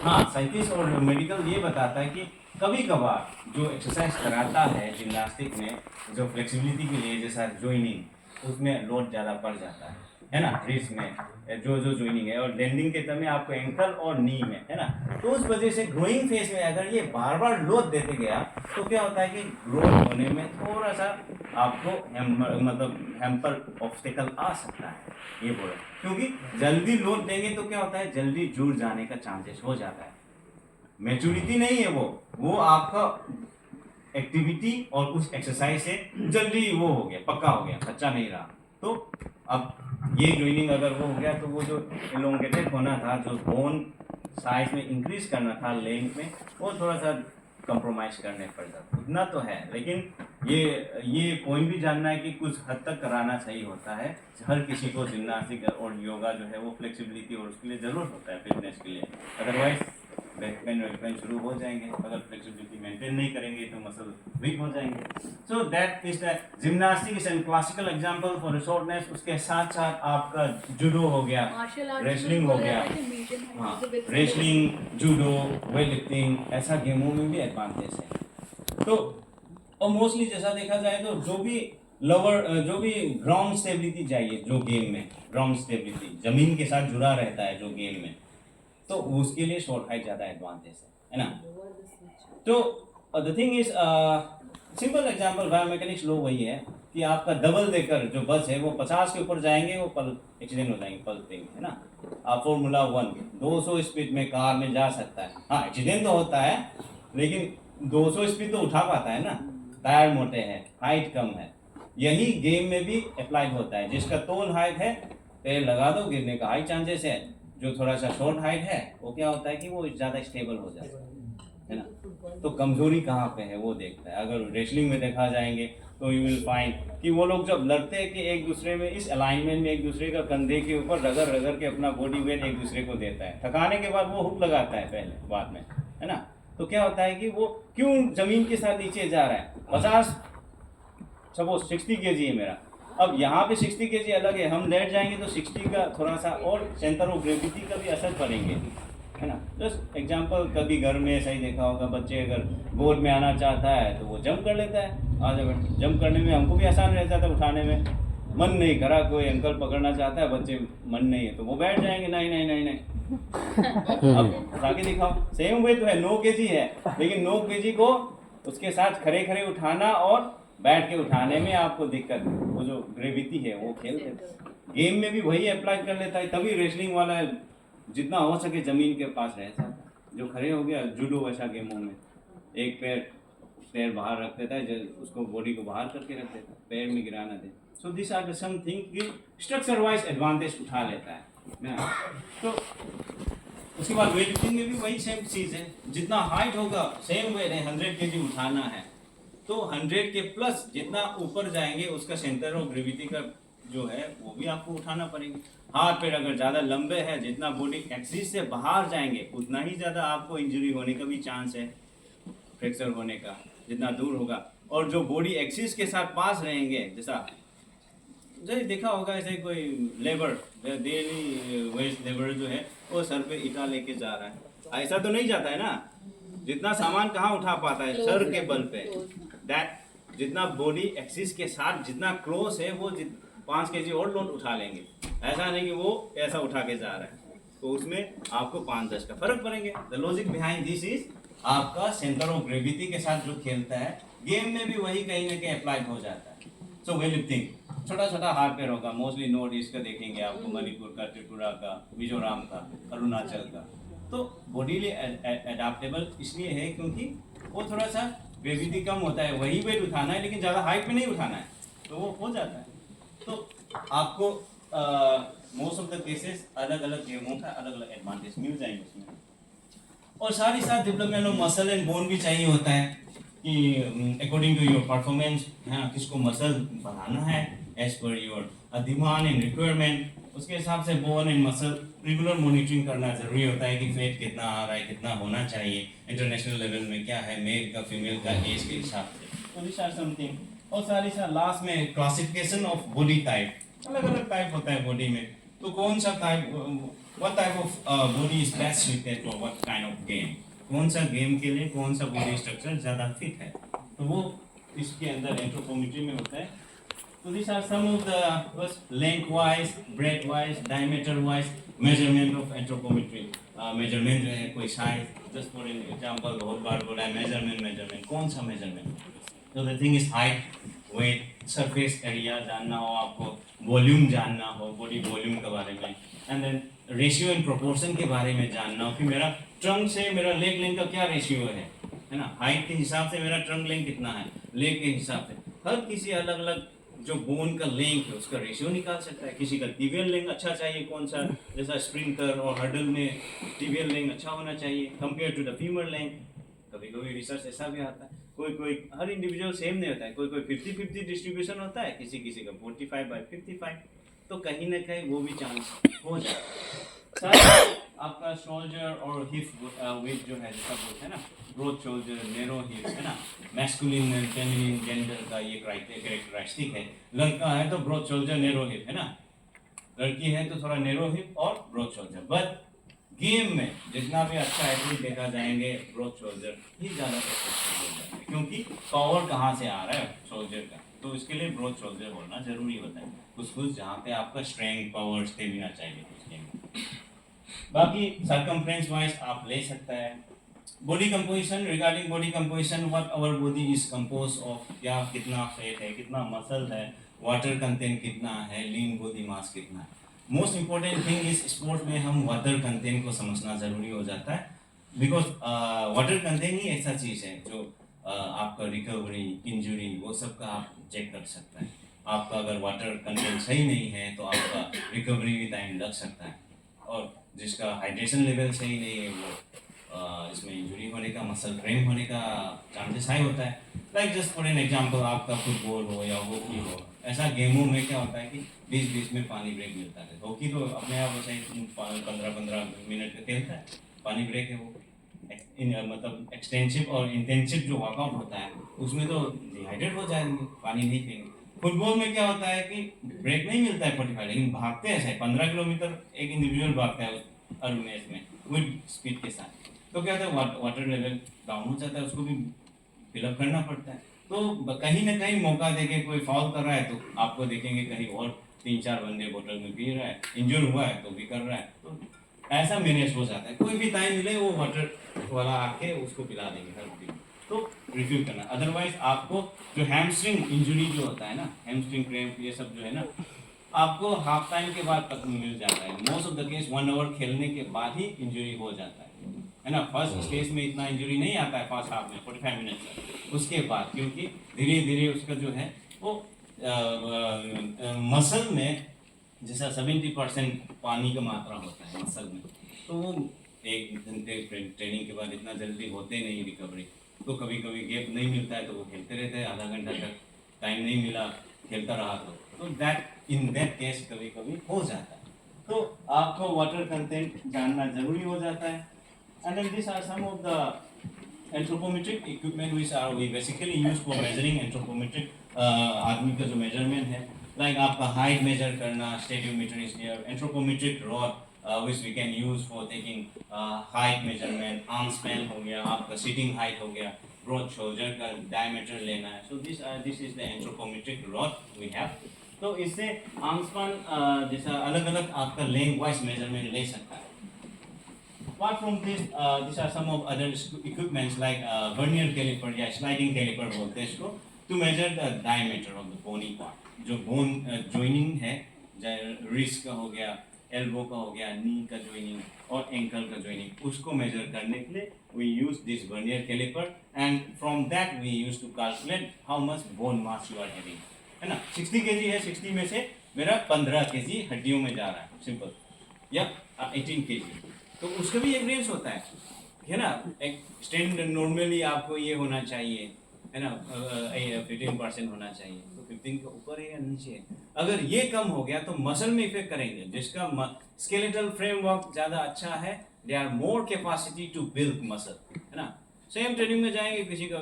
Speaker 1: हाँ, साइंटिस्ट और मेडिकल ये बताता है कि कभी कभार जो एक्सरसाइज कराता है जिम्नास्टिक में, जो फ्लेक्सिबिलिटी के लिए, जैसा जॉइनिंग, उसमें लोड ज़्यादा पड़ जाता है ना, रिस्ट में जो जॉइनिंग है, और लैंडिंग के समय आपको एंकल और नी में, है ना। तो उस वजह से ग्रोइंग फेज में अगर ये बार बार लोड देते गया तो क्या होता है कि ग्रोथ होने में थोड़ा सा आपको मतलब हैम्पर ऑब्स्टेकल आ सकता है, ये बोलो। क्योंकि जल्दी लोड देंगे तो क्या होता है, जल्दी जुड़ जाने का चांसेस हो जाता है। मैच्योरिटी नहीं है वो आपका एक्टिविटी और कुछ एक्सरसाइज से जल्दी वो हो गया, पक्का हो गया, कच्चा नहीं रहा। तो अब ये जॉइनिंग अगर वो हो गया तो वो जो एलोंगेटेड होना था, जो बोन साइज में इंक्रीज करना था लेंथ में, वो थोड़ा सा कंप्रोमाइज करने पड़ जाता, उतना तो है। लेकिन ये पॉइंट भी जानना है कि कुछ हद तक कराना सही होता है। हर किसी को जिम्नास्टिक और योगा जो है वो फ्लेक्सिबिलिटी और उसके लिए ज़रूरत होता है, फिटनेस के लिए। अदरवाइज बैक पेन शुरू हो जाएंगे, अगर फ्लेक्सिबिलिटी मेंटेन नहीं करेंगे तो मसल वीक हो जाएंगे। So that is the gymnastic is an classical example for shortness. उसके साथ साथ आपका जूडो हो गया, रेसलिंग हो गया, हाँ, रेसलिंग, जूडो, वेट लिफ्टिंग, ऐसा गेमों में भी एडवांटेज है। तो और मोस्टली जैसा देखा जाए तो जो भी ग्राउंड स्टेबिलिटी चाहिए, जो गेम में ग्राउंड स्टेबिलिटी जमीन के साथ जुड़ा रहता है जो गेम में, तो उसके लिए शॉर्ट हाइट ज़्यादा एडवांटेज है ना। तो the thing is simple example biomechanics लो वही है कि आपका डबल देकर जो बस है वो 50 के ऊपर जाएंगे, वो पल एक्सीडेंट हो जाएंगे, पलटेंगे, है ना। आप फॉर्मूला 1 200 स्पीड में कार में जा सकता है, हाँ एक्सीडेंट तो होता है, लेकिन 200 स्पीड तो उठा पाता है ना, टायर मोटे हैं, हाइट कम है। यही गेम में भी अप्लाइड होता है। जिसका टोल हाइट है, पैर लगा दो, गिरने का हाई चांसेस है। जो थोड़ा सा शॉर्ट हाइट है वो क्या होता है कि वो ज़्यादा स्टेबल हो जाता है ना। तो कमजोरी कहाँ पे है वो देखता है। अगर रेसलिंग में देखा जाएंगे तो यू विल फाइंड कि वो लोग जब लड़ते हैं कि एक दूसरे में इस अलाइनमेंट में एक दूसरे का कंधे के ऊपर रगड़ रगड़ के अपना बॉडी वेट एक दूसरे को देता है। थकाने के बाद वो हुक लगाता है पहले, बाद में, है ना। तो क्या होता है कि वो क्यों जमीन के साथ नीचे जा रहा है। 50 सपोज 60 kg है मेरा, अब यहाँ पे 60 kg अलग है, हम लेट जाएंगे तो 60 का थोड़ा सा और सेंटर ऑफ ग्रेविटी का भी असर पड़ेंगे, है ना। जस्ट एग्जांपल, कभी घर में ऐसा ही देखा होगा, बच्चे अगर बोर्ड में आना चाहता है तो वो जंप कर लेता है, आधे मिनट जंप करने में हमको भी आसान रहता था, उठाने में मन नहीं करा, कोई अंकल पकड़ना चाहता है, बच्चे मन नहीं है तो वो बैठ जाएंगे, नहीं नहीं नहीं नहीं अब आगे दिखाओ। सेम वेट तो है, 9 kg है, लेकिन 9 kg को उसके साथ खड़े खड़े उठाना और बैठ के उठाने में आपको दिक्कत, वो जो ग्रेविटी है वो खेल देता है। गेम में भी वही अप्लाई कर लेता है, तभी रेसलिंग वाला है जितना हो सके ज़मीन के पास रहता है। जो खड़े हो गया, जूडो वैसा गेमों में एक पैर बाहर रख देता है, उसको बॉडी को बाहर करके रख देता है, पैर में गिराना दे। So this are the something कि स्ट्रक्चर वाइज एडवांटेज उठा लेता है ना। तो उसके बाद वेट लिफ्टिंग में भी वही सेम चीज़ है, जितना हाइट होगा सेम वेट है, 100 kg उठाना है तो 100 के प्लस जितना ऊपर जाएंगे उसका सेंटर ऑफ ग्रेविटी का जो है वो भी आपको उठाना पड़ेगा। हाथ पैर अगर ज़्यादा लंबे हैं, जितना बॉडी एक्सिस से बाहर जाएंगे उतना ही ज़्यादा आपको इंजरी होने का भी चांस है, फ्रैक्चर होने का जितना दूर होगा। और जो बॉडी एक्सिस के साथ पास रहेंगे, जैसा देखा होगा ऐसे कोई लेबर, डेली वेज लेबर जो है वो सर पे ईटा लेके जा रहा है, ऐसा तो नहीं जाता है ना। जितना सामान कहाँ उठा पाता है, सर के बल पे। दैट जितना बॉडी एक्सिस के साथ जितना क्लोज है वो 5 kg और लोड उठा लेंगे, ऐसा नहीं कि वो ऐसा उठा के जा रहा है, तो उसमें आपको 5-10 का फर्क पड़ेंगे। The logic behind this is आपका सेंटर ऑफ ग्रेविटी के साथ जो खेलता है, गेम में भी वही कहीं ना कहीं अप्लाई हो जाता है। सो वेट लिफ्टिंग छोटा छोटा हाथ पैर होगा, मोस्टली नॉर्थ ईस्ट का देखेंगे आपको, मणिपुर का, त्रिपुरा का, मिजोरम का, अरुणाचल का। तो बॉडी एडाप्टेबल इसलिए है क्योंकि वो थोड़ा सा ग्रेविटी कम होता है, वही वेट उठाना है लेकिन ज़्यादा हाइट पे नहीं उठाना है, तो वो हो जाता है। तो आपको मोस्ट ऑफ द केसेस अलग अलग गेमों का अलग अलग एडवांटेज मिल जाएंगे उसमें। और साथ ही साथ development of muscle and bone भी चाहिए होता है कि अकॉर्डिंग टू योर परफॉर्मेंस, हाँ किसको मसल बढ़ाना है as per your demand and requirement. उसके हिसाब से bone and muscle regular monitoring करना जरूरी होता है कि फेट कितना आ रहा है, कितना होना चाहिए, इंटरनेशनल लेवल में क्या है, मेल का फीमेल का एज के हिसाब से। तो दिस आर समथिंग। और सारी लास्ट में क्लासिफिकेशन ऑफ बॉडी टाइप, अलग अलग टाइप होता है बॉडी में, तो कौन सा type, what type of body is best suited for what kind of game, कौन सा गेम के लिए कौन सा बॉडी स्ट्रक्चर ज़्यादा फिट है, तो वो इसके अंदर एंथ्रोपोमेट्री में होता है। So these are some of the length-wise, breadth-wise, diameter-wise measurement of anthropometry. Measurement जो है कोई size, just for an example, बहुत बार बोला है measurement, कौन सा measurement? So the thing is height, weight, surface area जानना हो आपको, volume जानना हो, body volume के बारे में, and then ratio and proportion के बारे में जानना हो कि मेरा trunk से मेरा leg length का क्या ratio है ना, height के हिसाब से मेरा trunk length कितना है, leg के हिसाब से, हर किसी अलग अलग जो बोन का लेंथ है उसका रेशियो निकाल सकता है। किसी का टिबियल लेंथ अच्छा चाहिए, कौन सा, जैसा स्प्रिंटर और हर्डल में टिबियल लेंथ अच्छा होना चाहिए compare to the femur length. कभी कभी रिसर्च ऐसा भी आता है, कोई हर इंडिविजुअल सेम नहीं होता है, कोई 50-50 डिस्ट्रीब्यूशन होता है, किसी का 45/55, तो कहीं ना कहीं वो भी चांस हो जाता है। आपका शोल्डर और हिप वेट जो है, जैसा बोलते हैं ना, ब्रॉड शोल्डर, नैरो हिप, है ना, मैस्कुलिन एंड फेमिनिन जेंडर का ये कैरेक्टरिस्टिक है। लड़का है तो ब्रॉड शोल्डर नैरो हिप, है ना, लड़की है तो थोड़ा नैरो हिप और ब्रॉड शोल्डर। बट गेम में जितना भी अच्छा एथलीट देखा जाएंगे, ब्रॉड शोल्डर ही ज़्यादा सक्सेसफुल हो जाएंगे, क्योंकि पावर कहाँ से आ रहा है शोल्डर का, तो इसके लिए ब्रॉड शोल्डर होना जरूरी होता है। कुछ जहाँ पे आपका स्ट्रेंथ, पावर, स्टेमिना चाहिए उस गेम में। बाकी सर्कमफ्रेंस वाइज आप ले सकता है। Body composition, regarding body composition, what our body is compose of, क्या कितना फैट है, कितना मसल है, वाटर कंटेंट कितना है, लीन बॉडी मास कितना है। मोस्ट इंपॉर्टेंट थिंग इस स्पोर्ट में हम वाटर कंटेंट को समझना जरूरी हो जाता है, बिकॉज वाटर कंटेंट ही ऐसा चीज़ है जो आपका रिकवरी, इंजरी, वो सब का आप चेक कर सकता है। आपका अगर वाटर कंटेंट सही नहीं है तो आपका रिकवरी भी टाइम लग सकता है, और जिसका हाइड्रेशन लेवल सही नहीं है वो इसमें इंजरी होने का, मसल क्रेम होने का चांसेस हाई होता है। Like just for an example, आपका फुटबॉल हो या हॉकी हो, ऐसा गेमों में क्या होता है कि बीच में पानी ब्रेक मिलता है। हॉकी तो अपने आप वैसे 15-15 मिनट का खेलता है, पानी ब्रेक है वो, मतलब एक्सटेंसिव और इंटेंसिव जो वर्कआउट होता है उसमें तो डिहाइड्रेट हो जाएंगे, पानी नहीं पिएंगे। फुटबॉल में क्या होता है कि ब्रेक नहीं मिलता है 45, लेकिन भागते हैं 15 किलोमीटर एक इंडिविजुअल भागता है हर मैच में विद स्पीड के साथ, तो क्या होता है वाटर लेवल डाउन हो जाता है, उसको भी फिलअप करना पड़ता है। तो कहीं ना कहीं मौका देके कोई फाउल कर रहा है तो आपको देखेंगे कहीं और 3-4 बंदे बोतल में पी रहा है, इंजर हुआ है तो भी कर रहा है, तो ऐसा मैनेज हो जाता है। कोई भी टाइम मिले वो वाटर वाला आके उसको पिला देंगे हर दिन, तो रिव्यू करना। अदरवाइज आपको जो हैमस्ट्रिंग इंजरी जो होता है ना, हैमस्ट्रिंग क्रैम्प ये सब जो है ना, आपको हाफ टाइम के बाद तक मिल जाता है। Most of the case 1 hour खेलने के बाद ही इंजरी हो जाता है ना। फर्स्ट स्टेज में इतना इंजरी नहीं आता है, फर्स्ट हाफ में 45 मिनट तक, उसके बाद क्योंकि धीरे धीरे उसका जो है वो मसल में जैसा 70% पानी का मात्रा होता है मसल में, तो वो एक घंटे ट्रेनिंग के बाद इतना जल्दी होते नहीं रिकवरी, तो कभी कभी गैप नहीं मिलता है तो वो खेलते रहते हैं, आधा घंटा तक टाइम नहीं मिला खेलता रहा तो दैट इन दैट केस कभी कभी हो जाता है। तो आपको वाटर कंटेंट जानना जरूरी हो जाता है। And then this are some of the anthropometric equipment which are we basically use for measuring anthropometric आदमी का जो मेजरमेंट है, लाइक आपका हाइट मेजर करना, stadiometer is there, anthropometric rod which we can use for taking height measurement, arm span हो गया, आपका sitting height हो गया, broad shoulder का diameter लेना है, so this is the anthropometric rod we have। तो इससे arm span जैसा अलग अलग आपका length wise measurement ले सकता है। Apart from this, these are some of other equipments like vernier caliper या sliding caliper बोलते हैं इसको, to measure the diameter of the bony part, जो bone joining है, wrist का हो गया, एल्बो का हो गया, नी का जॉइनिंग और एंकल का जॉइनिंग, उसको मेजर करने के लिए we use this vernier caliper, and from that we use to calculate how much bone mass you are having, है ना। 60 केजी है, 60 में से मेरा 15 केजी हड्डियों में जा रहा है, सिंपल, या 18 केजी, तो उसका भी एक रेंज होता है ना। एक स्टैंड नॉर्मली आपको ये होना चाहिए, है ना, 15% होना चाहिए, तो 15 के ऊपर है या नीचे है। अगर ये कम हो गया तो मसल में इफेक्ट करेंगे। जिसका स्केलेटल फ्रेमवर्क ज़्यादा अच्छा है, they are more capacity to build muscle, है ना। सेम ट्रेनिंग में जाएंगे, किसी का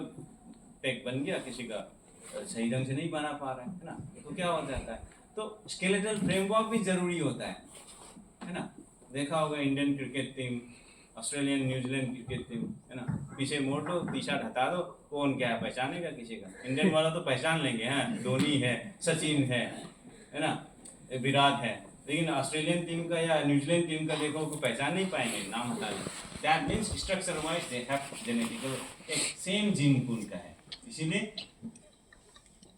Speaker 1: पेक बन गया, किसी का सही ढंग से नहीं बना पा रहा है ना, तो क्या हो जाता है। तो स्केलेटल फ्रेमवर्क भी ज़रूरी होता है ना। देखा होगा Indian cricket team, Australian New Zealand cricket team, है ना, पीछे मोड़ दो, टी शर्ट हटा दो, कौन क्या है पहचानेगा किसी का। इंडियन वाला तो पहचान लेंगे, हाँ धोनी है, सचिन है ना, विराट है। लेकिन ऑस्ट्रेलियन टीम का या न्यूजीलैंड टीम का देखो को पहचान नहीं पाएंगे, नाम हटा लें। That means structure wise they have genetical एक सेम जीन पूल का है, इसीलिए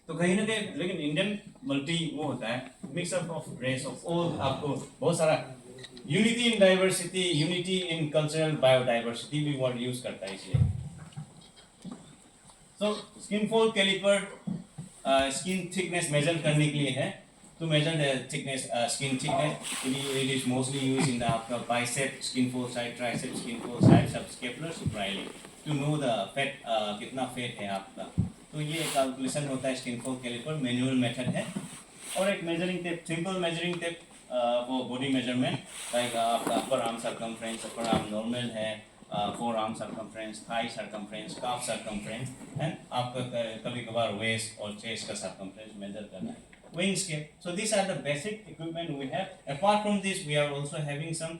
Speaker 1: तो कहीं ना कहीं। लेकिन इंडियन मल्टी वो होता है, mixup of race of all, आपको बहुत सारा unity in diversity, unity in cultural biodiversity भी वर्ड यूज करता है इसलिए। So skin fold calliper skin thickness measure करने के लिए है। To measure the thickness, skin thickness it is mostly use in the आपका bicep skin fold side, tricep skin fold side, subscapular, suprailiac, to know the fat कितना fat है आपका। तो ये कैलकुलेशन होता है skin fold calliper, manual method है। और एक measuring tape, simple measuring tape वो बॉडी मेजरमेंट, लाइक आपका upper arm circumference, upper arm normal है, forearm circumference, thigh circumference, calf circumference, and आपका कभी कभार वेस्ट और चेस्ट का सर्कमफ्रेंस मेजर करना है। Wing scale. So these are the basic equipment we have. Apart from this, we are also having some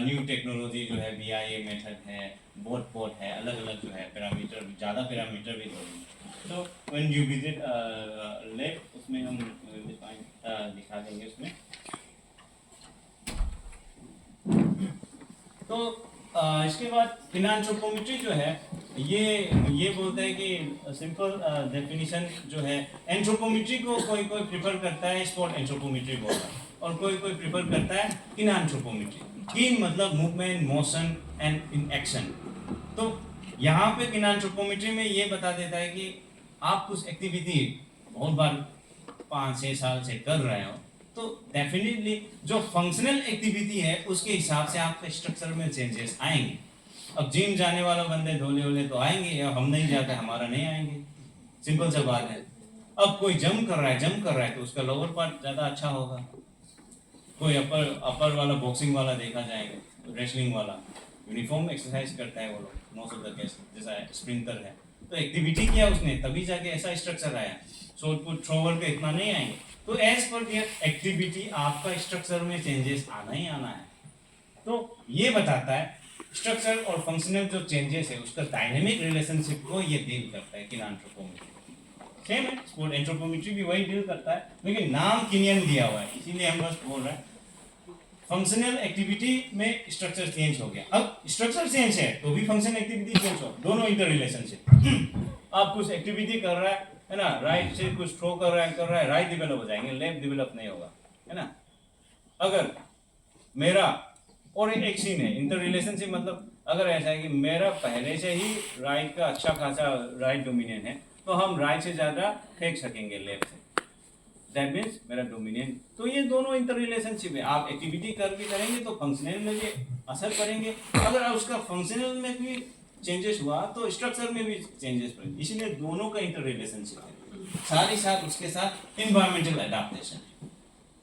Speaker 1: new technology जो है BIA method है, boat port है, अलग-अलग जो है पैरामीटर, ज़्यादा पैरामीटर भी होंगे। So when you visit lab, उसमें हम दिखा देंगे उसमें। तो इसके बाद फिनांथ्रोपोमेट्री जो है ये बोलते हैं कि सिंपल डेफिनेशन जो है, एंथ्रोपोमेट्री को कोई प्रिफर करता है स्पॉट एंथ्रोपोमेट्री बोलना, और कोई प्रिफर करता है किनांथ्रोपोमेट्री। किन मतलब movement, motion and in action. तो यहाँ पे किनांथ्रोपोमेट्री में ये बता देता है कि आप कुछ एक्टिविटी बहुत बार 5-6 साल से कर रहे हो, तो डेफिनेटली जो फंक्शनल एक्टिविटी है उसके हिसाब से आपके स्ट्रक्चर में चेंजेस आएंगे। अब जिम जाने वाला बंदे ढोले तो आएंगे, या हम नहीं जाते हमारा नहीं आएंगे, सिंपल सा बात है। अब कोई जंप कर रहा है तो उसका लोअर पार्ट ज़्यादा अच्छा होगा। कोई अपर वाला, बॉक्सिंग वाला देखा जाएगा, रेसलिंग वाला यूनिफॉर्म एक्सरसाइज करता है वो लोग, मोस्ट ऑफ द केस, जैसा स्प्रिंटर है तो एक्टिविटी किया उसने तभी जाके ऐसा स्ट्रक्चर आया। शॉर्ट पुट, थ्रोवर पे इतना नहीं आएंगे। तो एज पर दियर एक्टिविटी आपका स्ट्रक्चर में चेंजेस आना ही आना है। तो ये बताता है स्ट्रक्चर और फंक्शनल जो चेंजेस है उसका डायनेमिक रिलेशनशिप को ये डील करता है किनांथ्रोपोमेट्री। सेम है, स्पोर्ट एंथ्रोपोमेट्री भी वही डील करता है, लेकिन नाम किनियन दिया हुआ है, इसीलिए हम बस बोल रहे हैं फंक्शनल एक्टिविटी में स्ट्रक्चर चेंज हो गया। अब स्ट्रक्चर चेंज है तो भी फंक्शनल एक्टिविटी चेंज हो, दोनों इंटर रिलेशनशिप। आप कुछ एक्टिविटी कर रहा है ना, राइट से कुछ थ्रो कर रहा है, राइट डेवलप हो जाएंगे, लेफ्ट डेवलप नहीं होगा, है ना। अगर मेरा और एक सीन है इंटर रिलेशनशिप, मतलब अगर ऐसा है कि मेरा पहले से ही राइट का अच्छा खासा राइट डोमिनेंट है तो हम राइट से ज़्यादा फेंक सकेंगे लेफ्ट से, दैट मीन्स मेरा डोमिनेंट। तो ये दोनों इंटर रिलेशनशिप है। आप एक्टिविटी करेंगे तो फंक्शनल में भी असर करेंगे, अगर उसका फंक्शनल में भी चेंजेस हुआ तो स्ट्रक्चर में भी चेंजेस पड़ेंगे, इसलिए दोनों का इंटर रिलेशनशिप है। साथ ही साथ उसके साथ इन्वायरमेंटल एडाप्टेशन,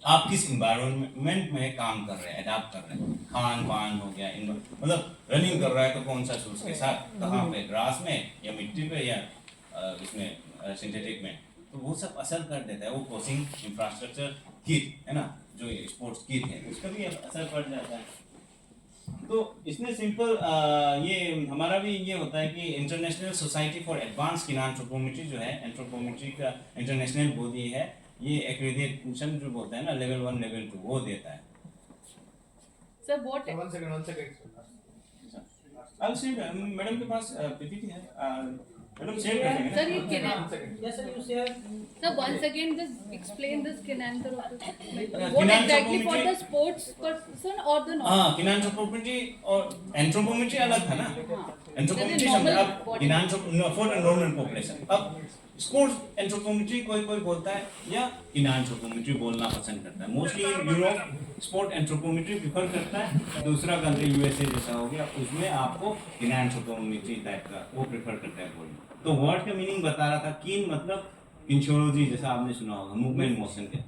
Speaker 1: आप किस इन्वायरमेंट में काम कर रहे हैं, अडाप्ट कर रहे हैं, खान पान हो गया, मतलब रनिंग कर रहा है तो कौन सा शूज के साथ, कहाँ पे, ग्रास में या मिट्टी पे या इसमें सिंथेटिक में, तो वो सब असर कर देता है। वो कोचिंग इंफ्रास्ट्रक्चर किट है ना, जो स्पोर्ट्स किट है उसका भी असर पड़ जाता है। तो इसमें सिंपल ये हमारा भी ये होता है कि इंटरनेशनल सोसाइटी फॉर एडवांस किनांथ्रोपोमेट्री जो है, एंथ्रोपोमेट्री का इंटरनेशनल बॉडी है, ये एक्रेडिटेशन जो बोलता है ना, लेवल 1 लेवल 2 वो देता है।
Speaker 2: Sir what,
Speaker 3: one second.
Speaker 1: अब सिर्फ मैडम के पास पीपीटी है, मैडम शेयर कर देंगे।
Speaker 2: सर ये किनान,
Speaker 3: Yes, sir, you share.
Speaker 2: sir 1 second just explain this kinanthropy, what
Speaker 1: Kinanthropy
Speaker 2: exactly for the sports person or the normal?
Speaker 1: हाँ, किनांथ्रोपोमेट्री और एंथ्रोपोमेट्री अलग था ना। एंथ्रोपोमेट्री
Speaker 2: normal
Speaker 1: समझ, अब
Speaker 2: body.
Speaker 1: किनांथ्रोप फॉर नॉर्मल पॉपुलेशन। अब स्पोर्ट्स एंथ्रोपोमेट्री कोई बोलता है या किनांथ्रोपोमेट्री बोलना पसंद करता है। Mostly Europe sport anthropometry prefer करता है, दूसरा कंट्री यूएसए जैसा हो गया उसमें आपको किनांथ्रोपोमेट्री टाइप का वो प्रिफर करता है बोलना। तो वर्ड का मीनिंग बता रहा था, कीन मतलब किन्शोलॉजी जैसा आपने सुना होगा, मूवमेंट मोशन के,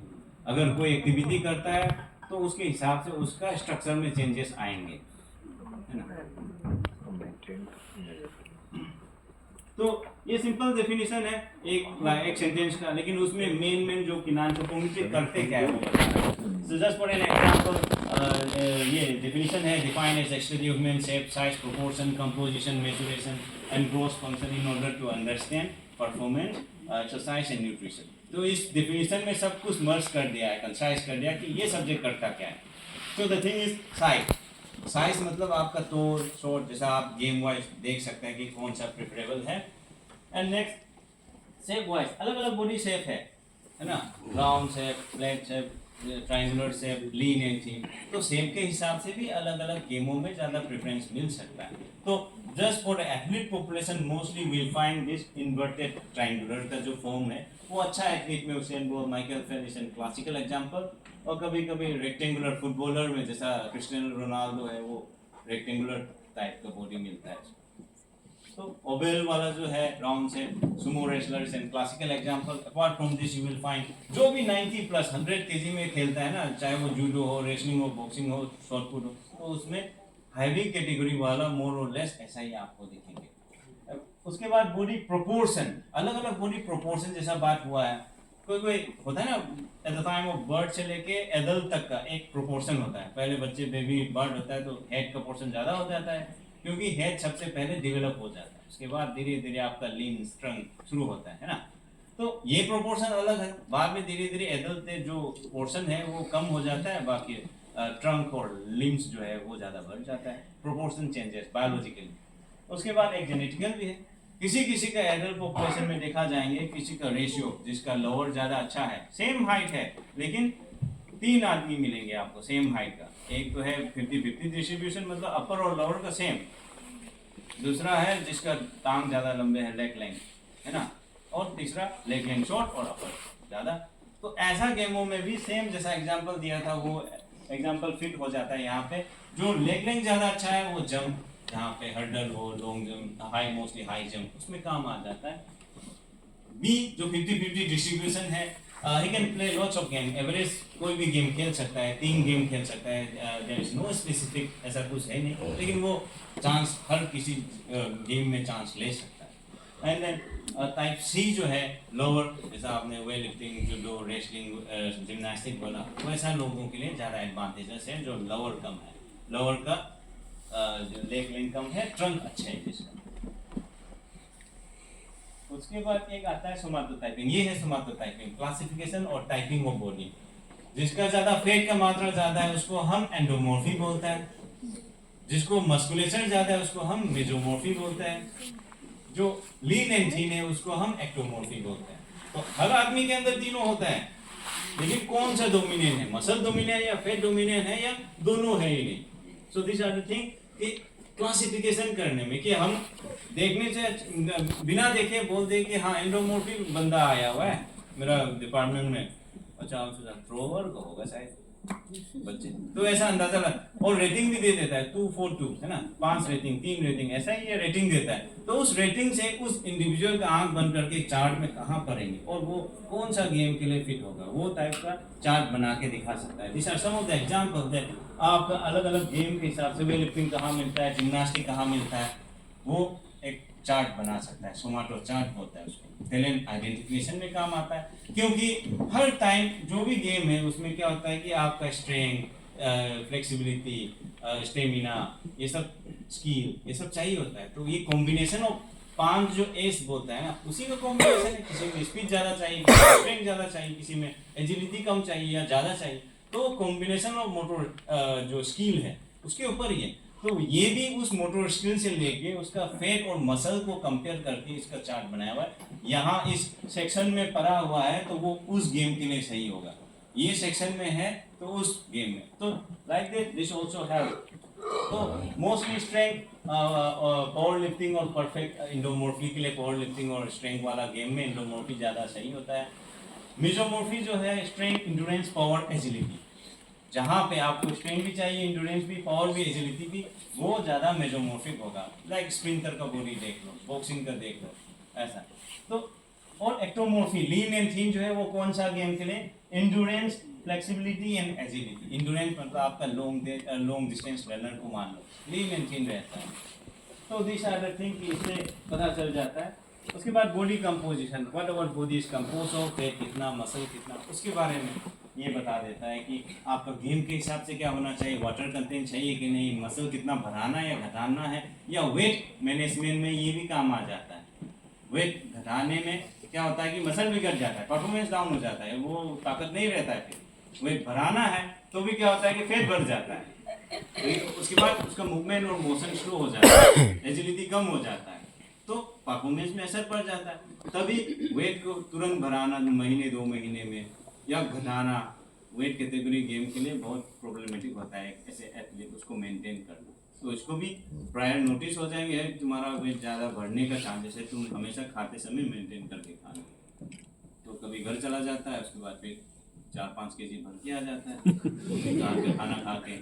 Speaker 1: अगर कोई एक्टिविटी करता है तो उसके हिसाब से उसका स्ट्रक्चर में चेंजेस आएंगे, है ना। तो ये सिंपल डेफिनेशन है एक सेंटेंस का, लेकिन उसमें मेन जो किनेंथ्रोपोमेट्री करते क्या है वो बता रहा है। So just for an example, ये डेफिनेशन है, define as exterior human shape, size, proportion, composition, maturation and growth function in order to understand performance, exercise and nutrition. तो इस डेफिनेशन में सब कुछ मर्ज कर दिया है, कंसाइज कर दिया कि ये सब्जेक्ट करता क्या है। तो the thing is size. Size मतलब आपका तोड़ शॉर्ट, जैसा आप गेम वाइज देख सकते हैं कि कौन सा प्रेफरेबल है। एंड नेक्स्ट शेप वाइज, अलग अलग बॉडी शेप है ना, round shape, flat shape, triangular shape, lean and thin. तो शेप के हिसाब से भी अलग अलग गेमों में ज़्यादा प्रेफरेंस मिल सकता है। तो just for athlete population mostly will find this inverted triangular का जो फॉर्म है वो अच्छा एथलीट में, Usain bolt, Michael Phelps and classical example. और कभी कभी रेक्टेंगुलर फुटबॉलर में जैसा क्रिस्टियानो रोनाल्डो है वो रेक्टेंगुलर टाइप का बॉडी मिलता है। तो ओवल वाला जो है राउंड से Sumo wrestlers and classical example. Apart from this you will find जो भी 90 प्लस 100 केजी में खेलता है ना, चाहे वो जूडो हो, रेसलिंग हो, बॉक्सिंग हो, शॉट पुट हो, तो उसमें हैवी कैटेगरी वाला मोर और लेस ऐसा ही आपको दिखेंगे। उसके बाद बॉडी प्रोपोर्शन, अलग अलग बॉडी प्रोपोर्शन जैसा बात हुआ है, कोई कोई होता है ना, at the time of birth से लेके एडल्ट तक का एक प्रोपोर्शन होता है। पहले बच्चे बेबी बर्ड होता है तो हेड का पोर्शन ज़्यादा हो जाता है, क्योंकि हेड सबसे पहले डेवलप हो जाता है, उसके बाद धीरे धीरे आपका लीन स्ट्रंग शुरू होता है ना। तो ये प्रोपोर्शन अलग है। बाद में धीरे धीरे एडल्ट जो पोर्शन है वो कम हो जाता है, बाकी ट्रंक और लिम्स जो है वो ज़्यादा बढ़ जाता है। Proportion changes biologically. उसके बाद एक जेनेटिकल भी है, किसी किसी का एडल्ट पॉपुलेशन में देखा जाएंगे, किसी का रेशियो जिसका लोअर ज़्यादा अच्छा है, सेम हाइट है लेकिन 3 आदमी मिलेंगे आपको सेम हाइट का। एक तो है 50-50 डिस्ट्रीब्यूशन, मतलब अपर और लोअर का सेम। दूसरा है जिसका टांग ज़्यादा लंबे है, लेग लेंथ, है ना। और तीसरा लेग लेंथ शॉर्ट और अपर ज़्यादा। तो ऐसा गेमों में भी सेम जैसा एग्जाम्पल दिया था वो एग्जाम्पल फिट हो जाता है यहाँ पे। जो लेग लेंथ ज़्यादा अच्छा है वो जंप, जहाँ पे हर्डल हो, long jump, high, mostly high jump, उसमें काम आ जाता है। बी जो 50-50 डिस्ट्रीब्यूशन है, he can play lots of game, average कोई भी गेम खेल सकता है, 3 गेम खेल सकता है, देयर इज नो स्पेसिफिक, ऐसा कुछ है नहीं, लेकिन वो चांस हर किसी गेम में चांस ले सकता है। एंड देन टाइप सी जो है लोअर, जैसा आपने weight lifting, judo, wrestling, gymnastic बोला, वैसा लोगों के लिए ज़्यादा एडवांटेजेस है जो लोअर कम है। लोअर का जो लेग लेंथ कम है, ट्रंक अच्छा है जिसका। उसके बाद एक आता है सोमाटोटाइपिंग। ये है सोमाटोटाइपिंग, क्लासिफिकेशन और टाइपिंग ऑफ बॉडी। जिसका ज्यादा फैट का मात्रा ज्यादा है उसको हम एंडोमॉर्फी बोलते हैं, जिसको मस्कुलेशन ज्यादा है उसको हम मेसोमॉर्फी बोलते हैं, जो लीन एंड थीन है उसको हम एक्टोमॉर्फी बोलते हैं। तो हर आदमी के अंदर तीनों होता है, लेकिन कौन सा डोमिनेंट है, मसल डोमिनेंट या फैट डोमिनेंट है या दोनों है ही नहीं। So this are the thing कि क्लासिफिकेशन करने में कि हम देखने से बिना देखे बोल दे कि हाँ एंडोमॉर्फी बंदा आया हुआ है मेरा डिपार्टमेंट में, अच्छा थ्रोवर का होगा शायद बच्चे, तो ऐसा अंदाजा लगा। और रेटिंग भी दे देता है 2-4-2, है ना, 5 रेटिंग 3 रेटिंग, ऐसा ही ये रेटिंग देता है। तो उस रेटिंग से उस इंडिविजुअल का आंख बंद करके चार्ट में कहाँ पढ़ेंगे और वो कौन सा गेम के लिए फिट होगा, वो टाइप का चार्ट बना के दिखा सकता है। This are some of the example that आपका अलग अलग गेम के हिसाब से वेट लिफ्टिंग कहाँ मिलता है, जिम्नास्टिक कहाँ मिलता है, वो एक चार्ट बना सकता है। सोमाटो चार्ट होता है उसको, टैलेंट आइडेंटिफिकेशन में काम आता है। क्योंकि हर टाइम जो भी गेम है उसमें क्या होता है कि आपका स्ट्रेंथ, फ्लेक्सिबिलिटी, स्टेमिना, ये सब स्किल, ये सब चाहिए होता है। तो ये कॉम्बिनेशन ऑफ 5 जो एस बोलता है ना, उसी का कॉम्बिनेशन है। किसी में स्पीड ज़्यादा चाहिए, किसी में स्ट्रेंथ ज़्यादा चाहिए, किसी में एजिलिटी कम चाहिए या ज़्यादा चाहिए। तो कॉम्बिनेशन ऑफ मोटर जो स्किल है उसके ऊपर ही है। तो ये भी उस मोटर स्किल से लेके उसका फैट और मसल को कंपेयर करके इसका चार्ट बनाया हुआ है। यहाँ इस सेक्शन में पड़ा हुआ है तो वो उस गेम के लिए सही होगा, ये सेक्शन में है तो उस गेम में। तो like that this also have. तो मोस्टली स्ट्रेंथ, पावर लिफ्टिंग और परफेक्ट इंडोमॉर्फी के लिए पावर लिफ्टिंग और स्ट्रेंथ वाला गेम में इंडोमॉर्फी ज़्यादा सही होता है। मेसोमॉर्फी जो है स्ट्रेंथ, इंड्योरेंस, पावर, एजिलिटी, जहाँ पे आपको स्ट्रेंथ भी चाहिए, इंड्योरेंस भी, पावर भी, एजिलिटी भी, वो ज़्यादा मेसोमॉर्फिक होगा। लाइक स्प्रिंटर का बॉडी देख लो, बॉक्सिंग का देख लो, ऐसा। तो और एक्टोमोर्फी लीन एंड थीन जो है वो कौन सा गेम के लिए, endurance, flexibility and agility. Endurance मतलब आपका लॉन्ग डिस्टेंस रनर को मान लो, लीन एंड थीन रहता है। तो दिस आर द थिंग कि इससे पता चल जाता है। उसके बाद body composition, what our body is compose of, fat कितना, मसल कितना, उसके बारे में ये बता देता है कि आपका गेम के हिसाब से क्या होना चाहिए, वाटर कंटेंट चाहिए कि नहीं, मसल कितना बढ़ाना या घटाना है, या वेट मैनेजमेंट में ये भी काम आ जाता है। वेट घटाने में क्या होता है कि मसल भी घट जाता है, परफॉर्मेंस डाउन हो जाता है, वो ताकत नहीं रहता है। फिर वेट बढ़ाना है तो भी क्या होता है कि फैट बढ़ जाता है, तो उसके बाद उसका मूवमेंट और मोशन स्लो हो जाता है, एजिलिटी कम हो जाता है, तो परफॉर्मेंस में असर पड़ जाता है। तभी वेट को तुरंत बढ़ाना महीने 2 महीने में या घटाना वेट कैटेगरी गेम के लिए बहुत प्रॉब्लमेटिक होता है ऐसे एथलीट उसको मेंटेन करना। तो इसको भी प्रायर नोटिस हो जाएंगे, यार तुम्हारा वेट ज़्यादा बढ़ने का चांसेस है, तुम हमेशा खाते समय मेंटेन करके खाना। तो कभी घर चला जाता है, उसके बाद फिर 4-5 केजी भर के आ जाता है रात का खाना खा के,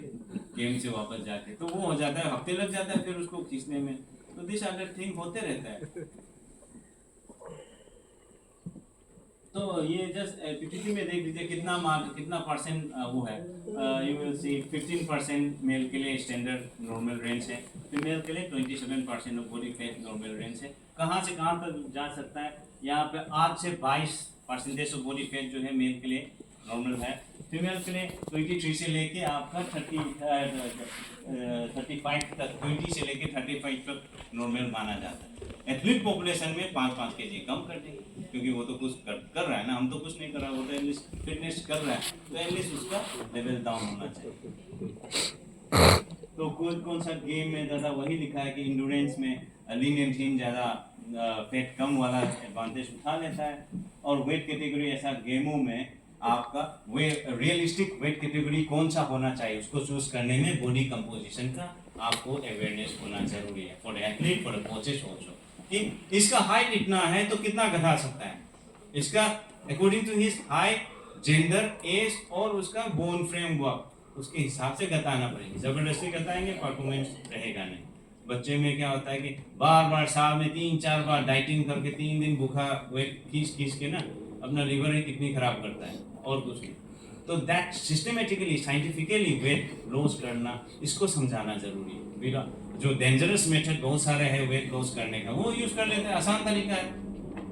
Speaker 1: गेम से वापस जाके, तो वो हो जाता है, हफ्ते लग जाता है फिर उसको खींचने में। तो दिस अदर थिंग होते रहता है। तो ये जस्ट पीपीटी में देख लीजिए कितना परसेंट वो है। यू विल सी 15% मेल के लिए स्टैंडर्ड नॉर्मल रेंज है, फीमेल के लिए 27% of body fat normal range है। कहाँ से कहाँ तक जा सकता है, यहाँ पे 8 से 22% ऑफ बॉडी फैट जो है मेल के लिए नॉर्मल है। फीमेल के लिए 23 से लेके आपका 35 तक, 20 से लेके 35 तक नॉर्मल माना जाता है। एथलीट पॉपुलेशन में 5-5 केजी कम कर देंगे, क्योंकि वो तो कुछ कर रहा है ना, हम तो कुछ नहीं कर रहा, वो तो एटलीस्ट फिटनेस कर रहा है, तो एटलीस्ट उसका लेवल डाउन होना चाहिए। तो कौन सा गेम में ज़्यादा, वही लिखा है कि इंडोरेंस में लीन एंड थीन ज़्यादा फैट कम वाला एडवांटेज उठा लेता है। और वेट कैटेगरी ऐसा गेमों में आपका रियलिस्टिक वेट कैटेगरी कौन सा होना चाहिए, उसको चूज करने में बॉडी कंपोजिशन का आपको अवेयरनेस होना जरूरी है, for athlete, for coaches also, कि इसका हाइट इतना है तो कितना घटा सकता है, इसका according to his height, gender, age और उसका बोन फ्रेमवर्क, उसके हिसाब से घटाना पड़ेगा। जबरदस्ती घटाएंगे परफॉर्मेंस रहेगा नहीं। बच्चे में क्या होता है कि बार बार साल में 3-4 बार डाइटिंग करके 3 दिन भूखा वेट खींच के ना अपना लिवर ही कितनी खराब करता है, और कुछ नहीं। तो that systematically scientifically weight loss करना, इसको समझाना जरूरी है। जो डेंजरस मेथड बहुत सारे हैं वेट लॉस करने का, वो यूज कर लेते हैं, आसान तरीका है,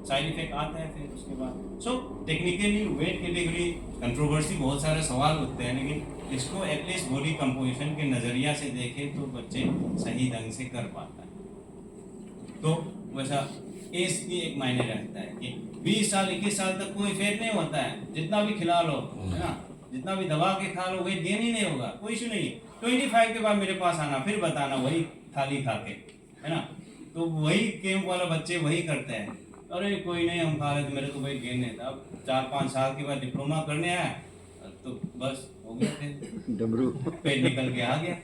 Speaker 1: साइड इफेक्ट आता है फिर उसके बाद। So technically weight category controversy, बहुत सारे सवाल उठते हैं, लेकिन इसको एटलीस्ट बॉडी कंपोजिशन के नज़रिया से देखें तो बच्चे सही ढंग से कर पाता है। तो वैसा एज की एक मायने रहता है कि 20 साल 21 साल तक कोई फैट नहीं होता है, जितना भी खिला लो, है ना, जितना भी दबा के खा लो, वेट गेन ही नहीं होगा, कोई इशू नहीं है। 25 के बाद मेरे पास आना, फिर बताना, वही थाली खा के, है ना। तो वही कैंप वाला बच्चे वही करते हैं, अरे कोई नहीं हम खा रहे थे, मेरे को वेट गेन नहीं था। अब 4-5 साल के बाद डिप्लोमा करने आया तो बस हो गया, फिर डमरू पेट निकल के आ गया।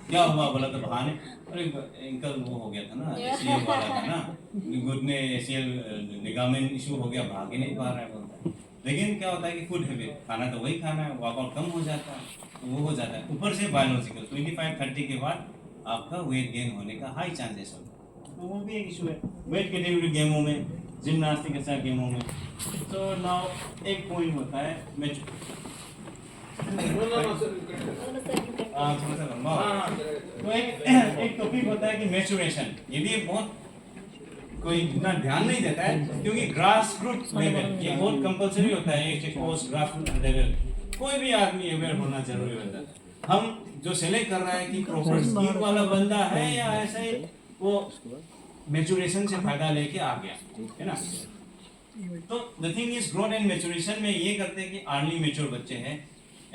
Speaker 1: क्या हुआ बोला तो बहाने, अरे इनका वो हो गया था ना, एसीएल वाला था ना, घुटने एसीएल लिगामेंट इशू हो गया, भाग ही नहीं पा रहा है बोलता है। लेकिन क्या होता है कि फूड हैबिट, खाना तो वही खाना है, वर्कआउट कम हो जाता है, तो वो हो जाता है। ऊपर से बायोलॉजिकल 25-30 के बाद आपका वेट गेन होने का हाई चांसेस होता है, तो वो भी एक इशू है वेट कैटेगरी गेमों में, जिम्नास्टिक ऐसा गेमों में। तो नाउ एक पॉइंट होता है तो एक टॉपिक होता है कि मैच्योरेशन। ये भी एक बहुत कोई इतना ध्यान नहीं देता है, क्योंकि ग्रास रूट लेवल ये बहुत कंपलसरी होता है, एक कोर्स ग्रास रूट लेवल कोई भी आदमी अवेयर होना जरूरी होता है। हम जो सिलेक्ट कर रहा है कि प्रॉपर स्किल वाला बंदा है या ऐसे ही वो मैच्योरेशन से फायदा लेके आ गया, है ना। तो the thing is growth and maturation में ये करते हैं कि अर्ली मैच्योर बच्चे हैं,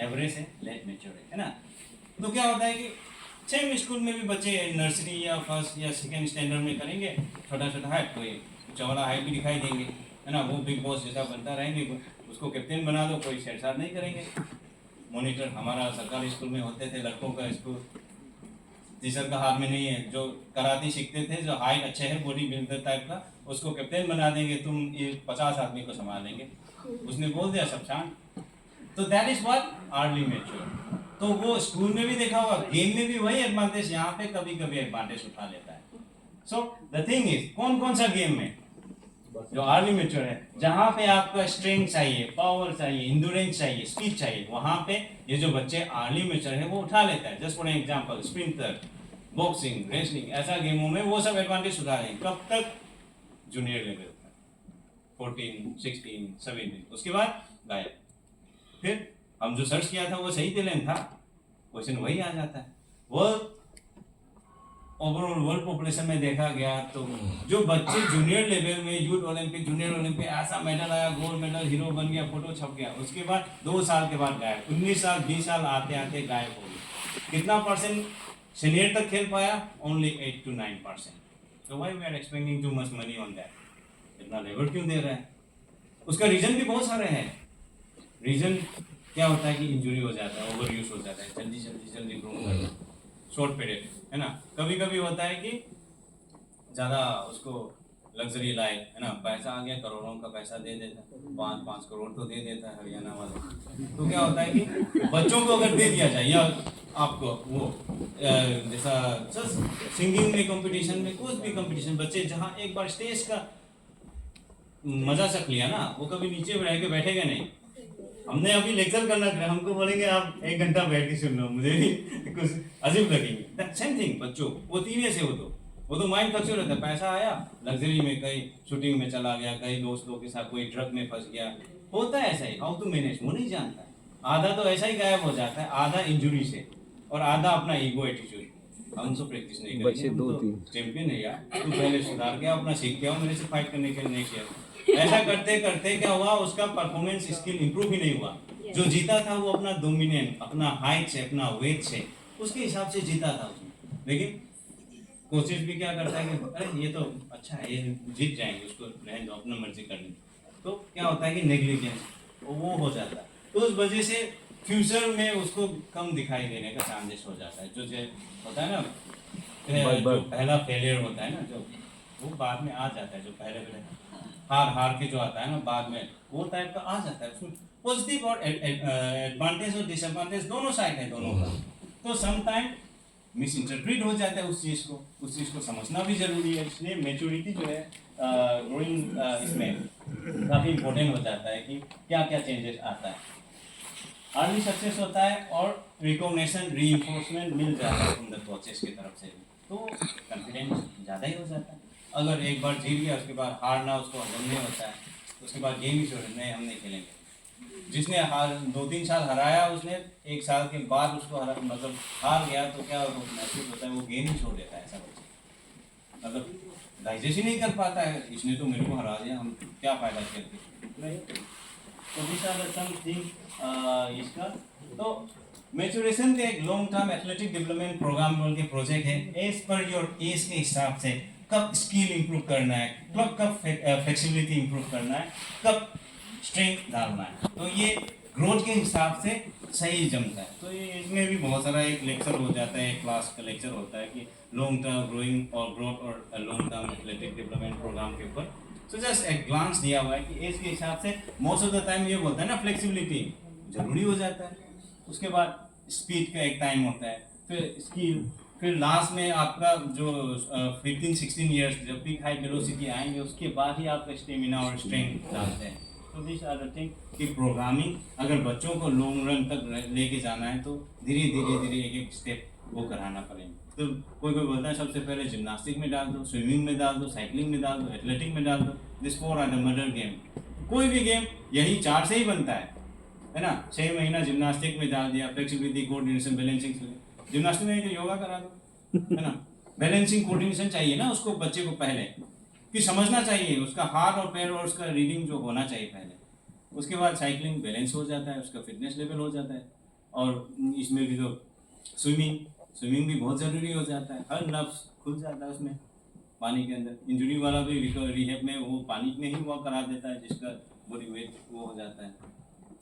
Speaker 1: एवरेज है, लेट मैच्योर है ना। तो क्या होता है कि सेम स्कूल में भी बच्चे नर्सरी या फर्स्ट या सेकंड स्टैंडर्ड में करेंगे, छोटा छोटा हाइट, कोई चौड़ा हाइट भी दिखाई देंगे, है ना, वो बिग बॉस जैसा बनता रहेंगे, उसको कैप्टन बना दो, कोई छेड़छाड़ नहीं करेंगे। मॉनिटर हमारा सरकारी स्कूल में होते थे, लड़कों का स्कूल, टीचर का हाथ में नहीं है, जो कराटे सीखते थे, जो हाइट अच्छे है, बॉडी बिल्डर टाइप का, उसको कैप्टन बना देंगे, तुम ये 50 आदमी को संभालेंगे। उसने बोल दिया सब शांत। तो that is what early mature. तो वो स्कूल में भी देखा होगा, गेम में भी वही एडवांटेज यहाँ पे कभी कभी एडवांटेज उठा लेता है। सो द थिंग इज कौन कौन सा गेम में जो अर्ली मैच्योर है, जहाँ पे आपका स्ट्रेंथ चाहिए, पावर चाहिए, इंड्योरेंस चाहिए, स्पीड चाहिए, वहाँ पे ये जो बच्चे अर्ली मैच्योर है वो उठा लेता है। Just for example sprinter, boxing, wrestling, ऐसा गेमों में वो सब एडवांटेज उठा लेंगे। कब तक? जूनियर लेवल तक, 14, 16, 17, उसके बाद गायब। फिर हम जो सर्च किया था वो सही टैलेंट था, क्वेश्चन वही आ जाता है। वर्ल्ड ओवरऑल वर्ल्ड पॉपुलेशन में देखा गया तो जो बच्चे जूनियर लेवल में यूथ ओलंपिक, जूनियर ओलंपिक ऐसा मेडल आया, गोल्ड मेडल, हीरो बन गया, फोटो छप गया, उसके बाद 2 साल के बाद गायब, 19 साल 20 साल आते आते गायब हो गए। कितना परसेंट सीनियर तक खेल पाया? Only 8 to 9%। तो why we are expending too much money on that? इतना लेबर क्यों दे रहे हैं? उसका रीजन भी बहुत सारे हैं। रीजन क्या होता है कि इंजरी हो जाता है, ओवर यूज हो जाता है, जल्दी ग्रो करना, शॉर्ट पीरियड, है ना। कभी कभी होता है कि ज़्यादा उसको लग्जरी लाइफ, है ना, पैसा आ गया, करोड़ों का पैसा दे देता है, 5 करोड़ तो दे देता है हरियाणा वाला। तो क्या होता है कि बच्चों को अगर दे दिया जाए, या आपको वो जैसा सिंगिंग में कंपटीशन में, कुछ भी कंपटीशन, बच्चे जहाँ एक बार स्टेज का मजा चख लिया ना, वो कभी नीचे रह के बैठेगा नहीं। हमने अभी लेक्चर करना था, हमको बोलेंगे आप 1 घंटा बैठ के सुन लो, मुझे भी कुछ अजीब लगेंगे। सेम थिंग बच्चों, वो तीन से वो तो माइंड फ्लक्चुएट रहता है। पैसा आया, लग्जरी में कहीं शूटिंग में चला गया, कहीं दोस्तों के साथ कोई ट्रक में फंस गया, होता है ऐसा ही। हाउ टू मैनेज वो नहीं जानता है। आधा तो ऐसा ही गायब हो जाता है, आधा इंजुरी से, और आधा अपना ईगो एटीट्यूड। हम तो प्रैक्टिस नहीं करेंगे, तो चैंपियन है यार, तू पहले सुधार के अपना सीख के आओ, मेरे से फाइट करने के लिए नहीं किया। ऐसा करते करते क्या हुआ, उसका परफॉर्मेंस स्किल इंप्रूव ही नहीं हुआ। जो जीता था वो अपना डोमिनेंट, अपना हाइट से, अपना वेट से, उसके हिसाब से जीता था उसमें। लेकिन कोचेस भी क्या करता है कि अरे ये तो अच्छा है, ये जीत जाएंगे, उसको रहने दो, अपना मर्जी करनी। तो क्या होता है कि नेग्लिजेंस वो हो जाता है। तो उस वजह से फ्यूचर में उसको कम दिखाई देने का चांसेस हो जाता है। जो होता है ना, जो पहला फेलियर होता है ना, जो वो बाद में आ जाता है, जो पहले हार के जो आता है ना बाद में, वो टाइप का आ जाता है। उसमें पॉजिटिव और एडवांटेज और डिसएडवांटेज दोनों साइड है दोनों का। तो सम टाइम मिस इंटरप्रेट हो जाता है उस चीज़ को समझना भी जरूरी है। इसलिए मैच्योरिटी जो है ग्रोइंग इसमें काफ़ी इम्पोर्टेंट हो जाता है कि क्या क्या चेंजेस आता है। अर्ली सक्सेस होता है और रिकॉग्निशन, रीइंफोर्समेंट मिल जाता है फ्रॉम द कोचेस की तरफ से भी, तो कॉन्फिडेंस ज़्यादा ही हो जाता है। अगर एक बार जीत गया, उसके बाद हारना उसको हजम नहीं होता है, उसके बाद गेम ही छोड़ नहीं, हम नहीं खेलेंगे। जिसने 2-3 साल हराया, उसने 1 साल के बाद उसको मतलब हार गया, तो क्या महसूस होता है, वो गेम ही छोड़ देता है। ऐसा बच्चा मतलब डाइजेस्ट ही नहीं कर पाता है, इसने तो मेरे को हरा दिया, हम क्या फ़ायदा करके नहीं। तो दिस आर द समथिंग इसका। तो मैच्योरेशन के एक long term athletic development program बोल के प्रोजेक्ट है। एज पर योर एज के हिसाब से कब स्किल इंप्रूव करना है, कब फ्लेक्सिबिलिटी इंप्रूव करना है, कब स्ट्रेंथ डालना है, तो ये ग्रोथ के हिसाब से सही जमता है। तो ये इसमें भी बहुत सारा एक लेक्चर हो जाता है, एक क्लास का लेक्चर होता है कि लॉन्ग टर्म ग्रोइंग और ग्रोथ और long term athletic development program के ऊपर। सो जस्ट एक ग्लांस दिया हुआ है कि एज के हिसाब से मोस्ट ऑफ द टाइम ये बोलता है ना, फ्लेक्सिबिलिटी जरूरी हो जाता है। उसके बाद स्पीड का एक टाइम होता है, फिर स्किल, फिर लास्ट में आपका जो 15-16 ईयर्स जब भी हाई वेलोसिटी आएंगे, उसके बाद ही आपका स्टेमिना और स्ट्रेंथ डालते हैं। तो दिस आर द थिंग कि प्रोग्रामिंग अगर बच्चों को लॉन्ग रन तक लेके जाना है, तो धीरे एक स्टेप वो कराना पड़ेगा। तो कोई बोलता है सबसे पहले जिम्नास्टिक में डाल दो, स्विमिंग में डाल दो, साइकिलिंग में डाल दो, एथलेटिक में डाल दो। This 4 are the mother game. कोई भी गेम यही 4 से ही बनता है ना। 6 महीना जिम्नास्टिक में डाल दिया, फ्लेक्सिबिलिटी, कोऑर्डिनेशन, बैलेंसिंग। जिम्नास्टिक में तो योगा करा दो, है ना। बैलेंसिंग, कोऑर्डिनेशन चाहिए ना उसको, बच्चे को पहले कि समझना चाहिए, उसका हाथ और पैर और उसका रीडिंग जो होना चाहिए पहले। उसके बाद साइकिलिंग बैलेंस हो जाता है, उसका फिटनेस लेवल हो जाता है। और इसमें भी तो स्विमिंग भी बहुत ज़रूरी हो जाता है। हर नर्व्स खुल जाता है उसमें पानी के अंदर। इंजरी वाला भी रिहैब में वो पानी में ही वॉक करा देता है, जिसका बॉडी वेट वो हो जाता है।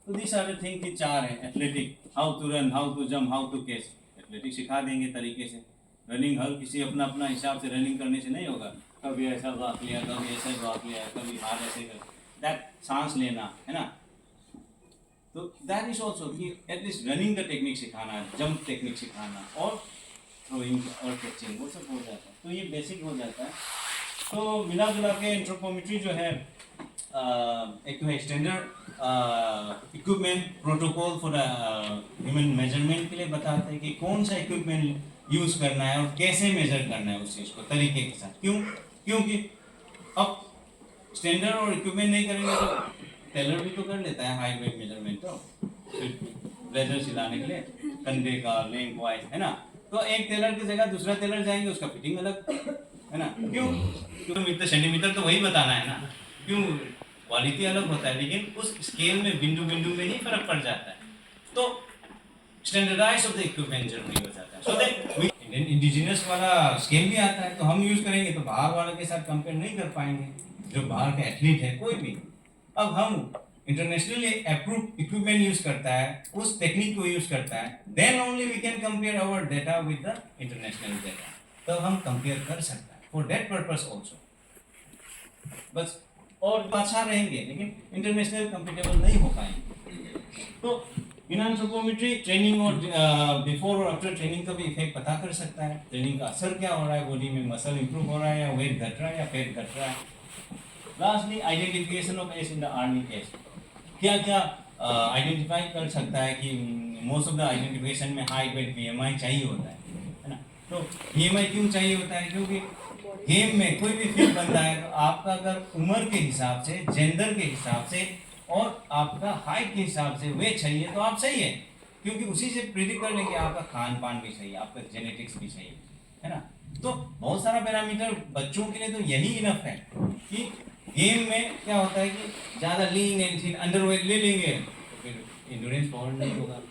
Speaker 1: तो दिस आर द थिंग कि 4 है athletic, how to run, how to jump, how to catch. Athletic सिखा देंगे तरीके से। रनिंग हर किसी अपना हिसाब से रनिंग करने से नहीं होगा। कभी ऐसा भाग लिया, कभी ऐसा भाग लिया, कभी हाथ ऐसे कर, दैट सांस लेना, है ना। तो दैट इज ऑल्सो कि एटलीस्ट रनिंग का टेक्निक सिखाना, जंप टेक्निक सिखाना, और थ्रोइंग और कैचिंग, वो सब हो जाता है। तो ये बेसिक हो जाता है। तो मिला जुला के एंथ्रोपोमेट्री जो है एक तो है standard equipment protocol for human measurement के लिए बताते हैं कि कौन सा इक्विपमेंट यूज़ करना है और कैसे मेजर करना है उस चीज़ को तरीके के साथ। क्योंकि अब स्टैंडर्ड और इक्विपमेंट नहीं करेंगे तो टेलर भी तो कर लेता है हाई वेट मेजरमेंट, तो ब्लेजर सिलाने के लिए कंधे का लेंथ वाइज, है ना। तो एक टेलर की जगह दूसरा टेलर जाएंगे, उसका फिटिंग अलग, है ना। क्यों मीटर सेंटीमीटर तो वही बताना है ना, क्यों क्वालिटी अलग होता है, लेकिन उस स्केल में बिंदु बिंदु में ही फर्क पड़ जाता है। तो स्टैंडर्डाइज ऑफ द इक्विपमेंट जरूरी हो जाता है। सो दैट इंडिजिनस वाला स्केल भी आता है तो हम यूज करेंगे, तो बाहर वाले के साथ कंपेयर नहीं कर पाएंगे, जो बाहर के एथलीट है कोई भी। अब हम इंटरनेशनली अप्रूव्ड इक्विपमेंट यूज करता है, उस टेक्निक को यूज करता है, then only we can compare our data with the international data. तो हम कंपेयर कर सकते हैं फॉर दैट पर्पस ऑल्सो, बस। और अच्छा रहेंगे, लेकिन इंटरनेशनल कंपेटेबल नहीं हो पाएंगे। तो इन एंथ्रोपोमेट्री ट्रेनिंग और बिफोर और आफ्टर ट्रेनिंग का भी इफेक्ट पता कर सकता है। ट्रेनिंग का असर क्या हो रहा है बॉडी में, मसल इंप्रूव हो रहा है या वेट घट रहा है या फैट घट रहा है। Lastly identification of age in the early age, क्या क्या आइडेंटिफाई कर सकता है कि मोस्ट ऑफ द आइडेंटिफिकेशन में हाइट वेट BMI चाहिए होता है ना। तो BMI क्यों चाहिए होता है, क्योंकि गेम में कोई भी फील्ड बनता है तो आपका अगर उम्र के हिसाब से, जेंडर के हिसाब से और आपका हाइट के हिसाब से वेट चाहिए तो आप सही है, क्योंकि उसी से प्रिडिक्ट कर लेंगे आपका खान पान भी सही है, आपका जेनेटिक्स भी सही है ना। तो बहुत सारा पैरामीटर बच्चों के लिए तो यही इनफ है कि गेम में क्या होता है कि ज़्यादा लीन एंड थीन अंडरवेट ले लेंगे तो फिर एंड्योरेंस पावर नहीं होगा,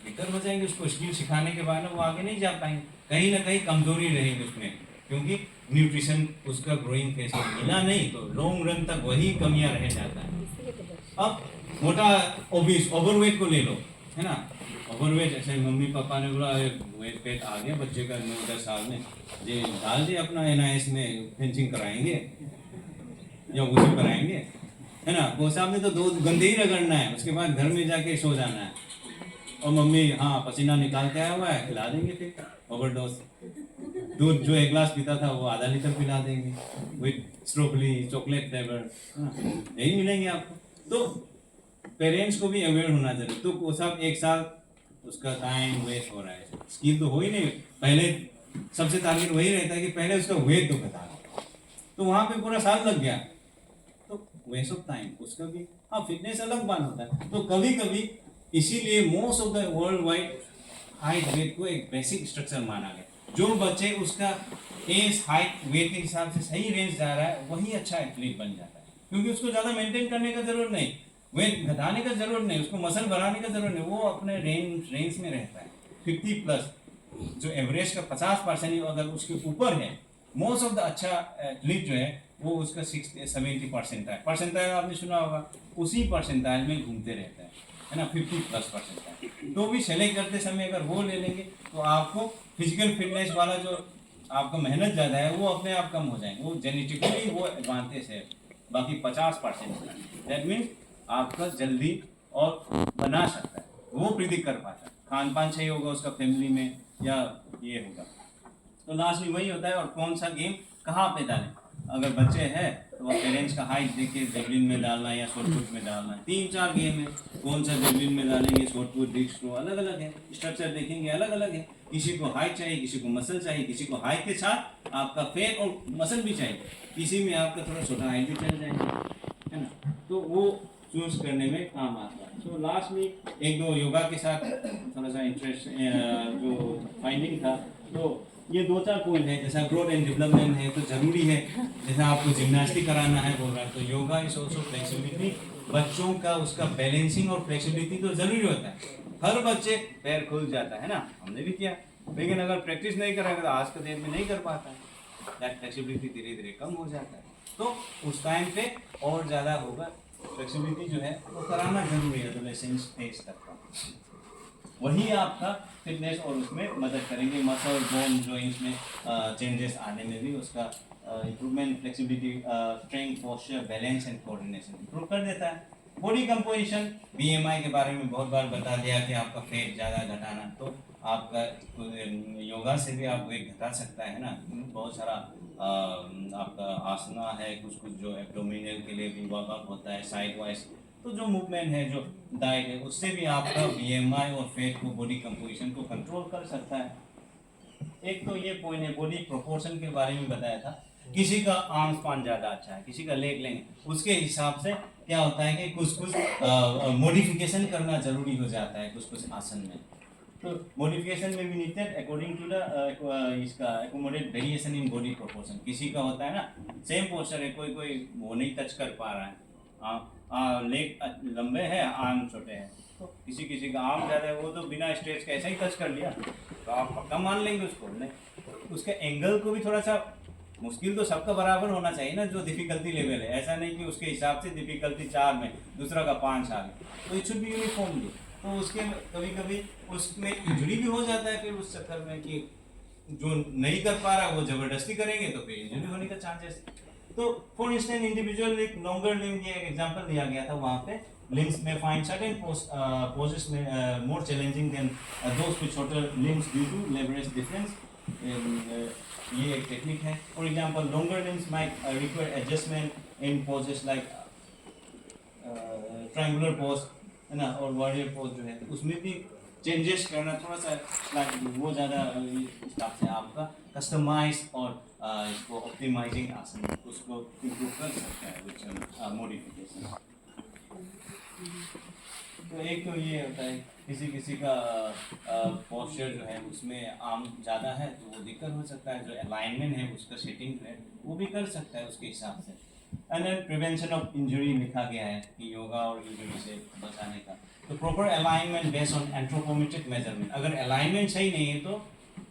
Speaker 1: दिक्कत हो जाएंगे। उसको स्किल सिखाने के बाद वो आगे नहीं जा पाएंगे, कहीं ना कहीं कमजोरी रहेगी उसमें, क्योंकि न्यूट्रिशन उसका ग्रोइंग फेस में मिला नहीं, तो लॉन्ग रन तक वही कमियां रह जाता है। अब मोटा ओबीस ओवरवेट को ले लो, है ना। ओवरवेट जैसे मम्मी पापा ने बोला वेट पेट आ गया बच्चे का 9-10 साल में, ये डाल दे अपना NIS में फेंसिंग कराएंगे या उसी कराएंगे, है ना। वो साहब ने तो दो गंदे ही रगड़ना है, उसके बाद घर में जाके सो जाना है, और मम्मी हाँ पसीना निकाल के आया हुआ है खिला देंगे, फिर ओवरडोज। दूध जो 1 गिलास पीता था वो आधा लीटर पिला देंगे, विथ स्ट्रॉबेरी चॉकलेट फ्लेवर, यही मिलेंगे आपको। तो पेरेंट्स को भी अवेयर होना जरूरी। तो वो सब 1 साल उसका टाइम वेस्ट हो रहा है, स्किल तो हो ही नहीं। पहले सबसे टारगेट वही रहता है कि पहले उसका वेट तो घटा, तो वहाँ पे पूरा साल लग गया, तो वेस्ट ऑफ टाइम उसका भी। हाँ फिटनेस अलग बात होता है। तो कभी कभी इसीलिए most of the world wide height weight को एक बेसिक स्ट्रक्चर माना गया। जो बच्चे उसका एज हाइट वेट के हिसाब से सही रेंज जा रहा है वही अच्छा एथलीट बन जाता है, क्योंकि उसको ज़्यादा मेंटेन करने का जरूरत नहीं, वेट घटाने का जरूरत नहीं, उसको मसल बढ़ाने का जरूरत नहीं, वो अपने रेंज में रहता है 50+। जो एवरेज का 50% अगर उसके ऊपर है, मोस्ट ऑफ द अच्छा एथलीट जो है वो उसका 60-70% परसेंटाइल आपने सुना होगा, उसी परसेंटाइल में घूमते रहता है ना, 50+ परसेंटाइल। तो भी सेलेक्ट करते समय अगर वो ले लेंगे तो आपको फिजिकल फिटनेस वाला जो आपका मेहनत ज़्यादा है वो अपने आप कम हो जाएंगे, वो जेनेटिकली वो एडवांटेज है। बाकी 50% दैट मीन्स आपका जल्दी और बना सकता है, वो प्रिडिक्ट कर पाता है। खान पान सही होगा उसका फैमिली में या ये होगा। तो लास्ट में वही होता है। और कौन सा गेम कहाँ पे डालें, अगर बच्चे हैं तो वो पेरेंट्स का हाइट देख के जेवलिन में डालना है या शॉर्टपुट में डालना है। 3-4 गेम है, कौन सा जेवलिन में डालेंगे, शॉर्टपुट डिस्क थ्रो अलग अलग है, स्ट्रक्चर देखेंगे अलग अलग है। किसी को हाइट चाहिए, किसी को मसल चाहिए, किसी को हाइट के साथ आपका फैट और मसल भी चाहिए, किसी में आपका थोड़ा छोटा हाइट भी चल जाएगा, है ना। तो वो चूज करने में काम आता है। तो लास्ट में 1-2 योगा के साथ थोड़ा सा इंटरेस्ट जो फाइंडिंग था, तो ये 2-4 पॉइंट है। जैसा ग्रोथ एंड डेवलपमेंट है तो ज़रूरी है, जैसा आपको जिम्नास्टिक कराना है बोल रहा है, तो योगा इज ऑल्सो फ्लेक्सिबिलिटी। बच्चों का उसका बैलेंसिंग और फ्लेक्सिबिलिटी तो ज़रूरी होता है। हर बच्चे पैर खुल जाता है ना, हमने भी किया, लेकिन अगर प्रैक्टिस नहीं करेंगे तो आज के डेट में नहीं कर पाता है, दैट फ्लेक्सिबिलिटी धीरे धीरे कम हो जाता है। तो उस टाइम पे और ज़्यादा होगा, फ्लेक्सिबिलिटी जो है वो कराना जरूरी है एडोलेसेंस स्टेज तक का, वही आपका फिटनेस और उसमें मदद करेंगे। मसल बोन जॉइंट्स में चेंजेस आने में भी उसका improvement, flexibility, strength, posture, balance and coordination improve कर देता है। बॉडी कंपोजिशन, BMI के बारे में बहुत बार बता दिया कि आपका फैट ज़्यादा घटाना, तो आपका योगा से भी आप वेट घटा सकता है ना। बहुत सारा आपका आसना है, कुछ कुछ जो एब्डोमिनल के लिए भी वर्कआउट होता है साइड वाइज। तो जो मूवमेंट है, जो डाइट है, उससे भी आपका बीएमआई और फैट को, बॉडी कंपोजिशन को कंट्रोल कर सकता है। एक तो ये पॉइंट है, बॉडी प्रोपोर्शन के बारे में बताया था। किसी का आर्म स्पान ज़्यादा अच्छा है, किसी का लेग लेंगे, उसके हिसाब से क्या होता है कि कुछ कुछ मॉडिफिकेशन करना जरूरी हो जाता है कुछ कुछ आसन में। तो मॉडिफिकेशन में भी नीडेड अकॉर्डिंग टू द इसका accommodate variation in body proportion. किसी का होता है ना सेम पोस्चर है, कोई कोई वो नहीं टच कर पा रहा है, लेग लंबे हैं, आर्म छोटे हैं, तो किसी किसी का आर्म ज़्यादा है, वो तो बिना स्ट्रेच के ऐसा ही टच कर लिया, तो आप पक्का मान लेंगे उसको। नहीं, उसके एंगल को भी थोड़ा सा, मुश्किल तो सबका बराबर होना चाहिए ना, जो डिफिकल्टी लेवल है, ऐसा नहीं कि उसके हिसाब से डिफिकल्टी 4 में दूसरा का 5 आ गया, तो इट शुड बी यूनिफॉर्मली। तो उसके कभी कभी उसमें इंजरी भी हो जाता है फिर उस चक्कर में कि जो नहीं कर पा रहा वो जबरदस्ती करेंगे तो फिर इंजरी होने का चांसेस। तो फॉर इंस्टेंस इंडिविजुअल एक लॉन्गर लिम्ब, ये एग्जांपल दिया गया था वहाँ पे, लिम्स में फाइंड सर्टेन पोजेस में more challenging than those with shorter limbs due to leverage difference. ये एक टेक्निक है। For example longer limbs might require adjustment in poses like triangular pose है ना, और वॉरियर पोज जो है, तो उसमें भी चेंजेस करना थोड़ा सा वो ज़्यादा इस हिसाब से आपका कस्टमाइज और इसको ऑप्टिमाइजिंग आसन उसको इम्प्रूव कर सकता है विच मॉडिफिकेशन। तो एक तो ये होता है किसी किसी का पोस्चर जो है उसमें आर्म ज़्यादा है तो वो दिक्कत हो सकता है, जो अलाइनमेंट है उसका सेटिंग है वो भी कर सकता है उसके हिसाब से। And then prevention of injury लिखा गया है कि योगा और इंजरी से बचाने का। तो proper alignment based on anthropometric measurement. अगर अलाइनमेंट सही नहीं है तो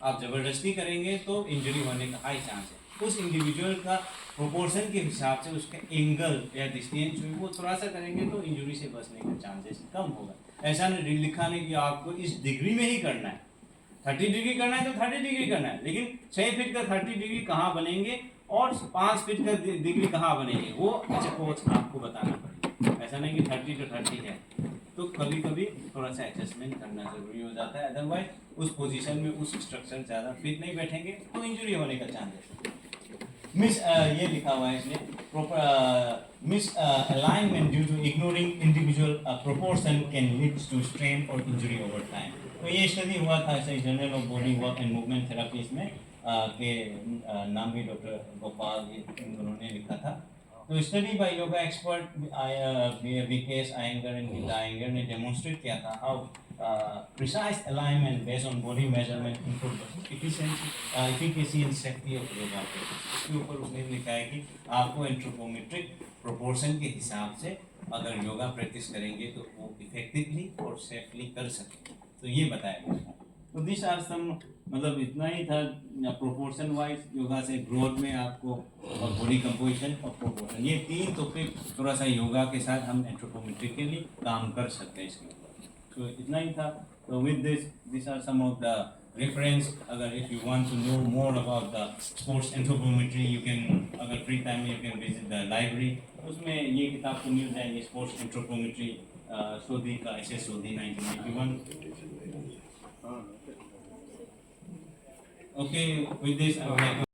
Speaker 1: आप जबरदस्ती करेंगे तो इंजरी होने का हाई चांस है। उस इंडिविजुअल का प्रोपोर्शन के हिसाब से उसका एंगल या डिस्टेंस जो वो थोड़ा सा करेंगे तो इंजरी से बचने का चांसेस कम होगा। ऐसा नहीं लिखा नहीं कि आपको इस डिग्री में ही करना है, 30 डिग्री करना है तो 30 डिग्री करना है, लेकिन 6 फीट का 30 डिग्री कहाँ बनेंगे और 5 फीट का डिग्री कहाँ बनेंगे वो अच्छा कोच आपको बताना पड़ेगा। ऐसा नहीं कि 30 to 30 है, तो कभी कभी थोड़ा सा एडजस्टमेंट करना जरूरी हो जाता है, अदरवाइज उस पोजीशन में उस स्ट्रक्चर ज़्यादा फिट नहीं बैठेंगे तो इंजरी होने का चांसेस। ये लिखा हुआ है इसमें, proper misalignment due to ignoring individual proportion can lead to strain और इंजरी ओवर टाइम। तो ये स्टडी हुआ था ऐसे journal of body work and movement therapies में, के नाम भी डॉक्टर गोपाल उन्होंने लिखा था। तो study by yoga expert Vikesh Iyengar and Geeta Iyengar ने डेमोन्स्ट्रेट किया था how precise alignment based on body measurement improve efficacy and safety of yoga practice। इसके ऊपर उसने लिखा है कि आपको एंथ्रोपोमेट्रिक प्रोपोर्शन के हिसाब से अगर योगा प्रैक्टिस करेंगे तो वो इफेक्टिवली और सेफली कर सकें। तो ये बताया गया था। तो दिस आर सम, मतलब इतना ही था प्रोपोर्शन वाइज योगा से ग्रोथ में आपको, और बॉडी कंपोजिशन और प्रोपोर्शन, ये 3 टॉपिक थोड़ा सा योगा के साथ हम एंथ्रोपोमेट्रिकली काम कर सकते हैं इसके ऊपर। तो इतना ही था। तो with this are some of the reference. अगर if you want to know more about the sports anthropometry you can, अगर फ्री टाइम में you can visit the library, उसमें ये किताब को मिल जाएंगे, स्पोर्ट्स एंथ्रोपोमेट्री सोधी का, SS सोधी 1991। Okay, with this I would like to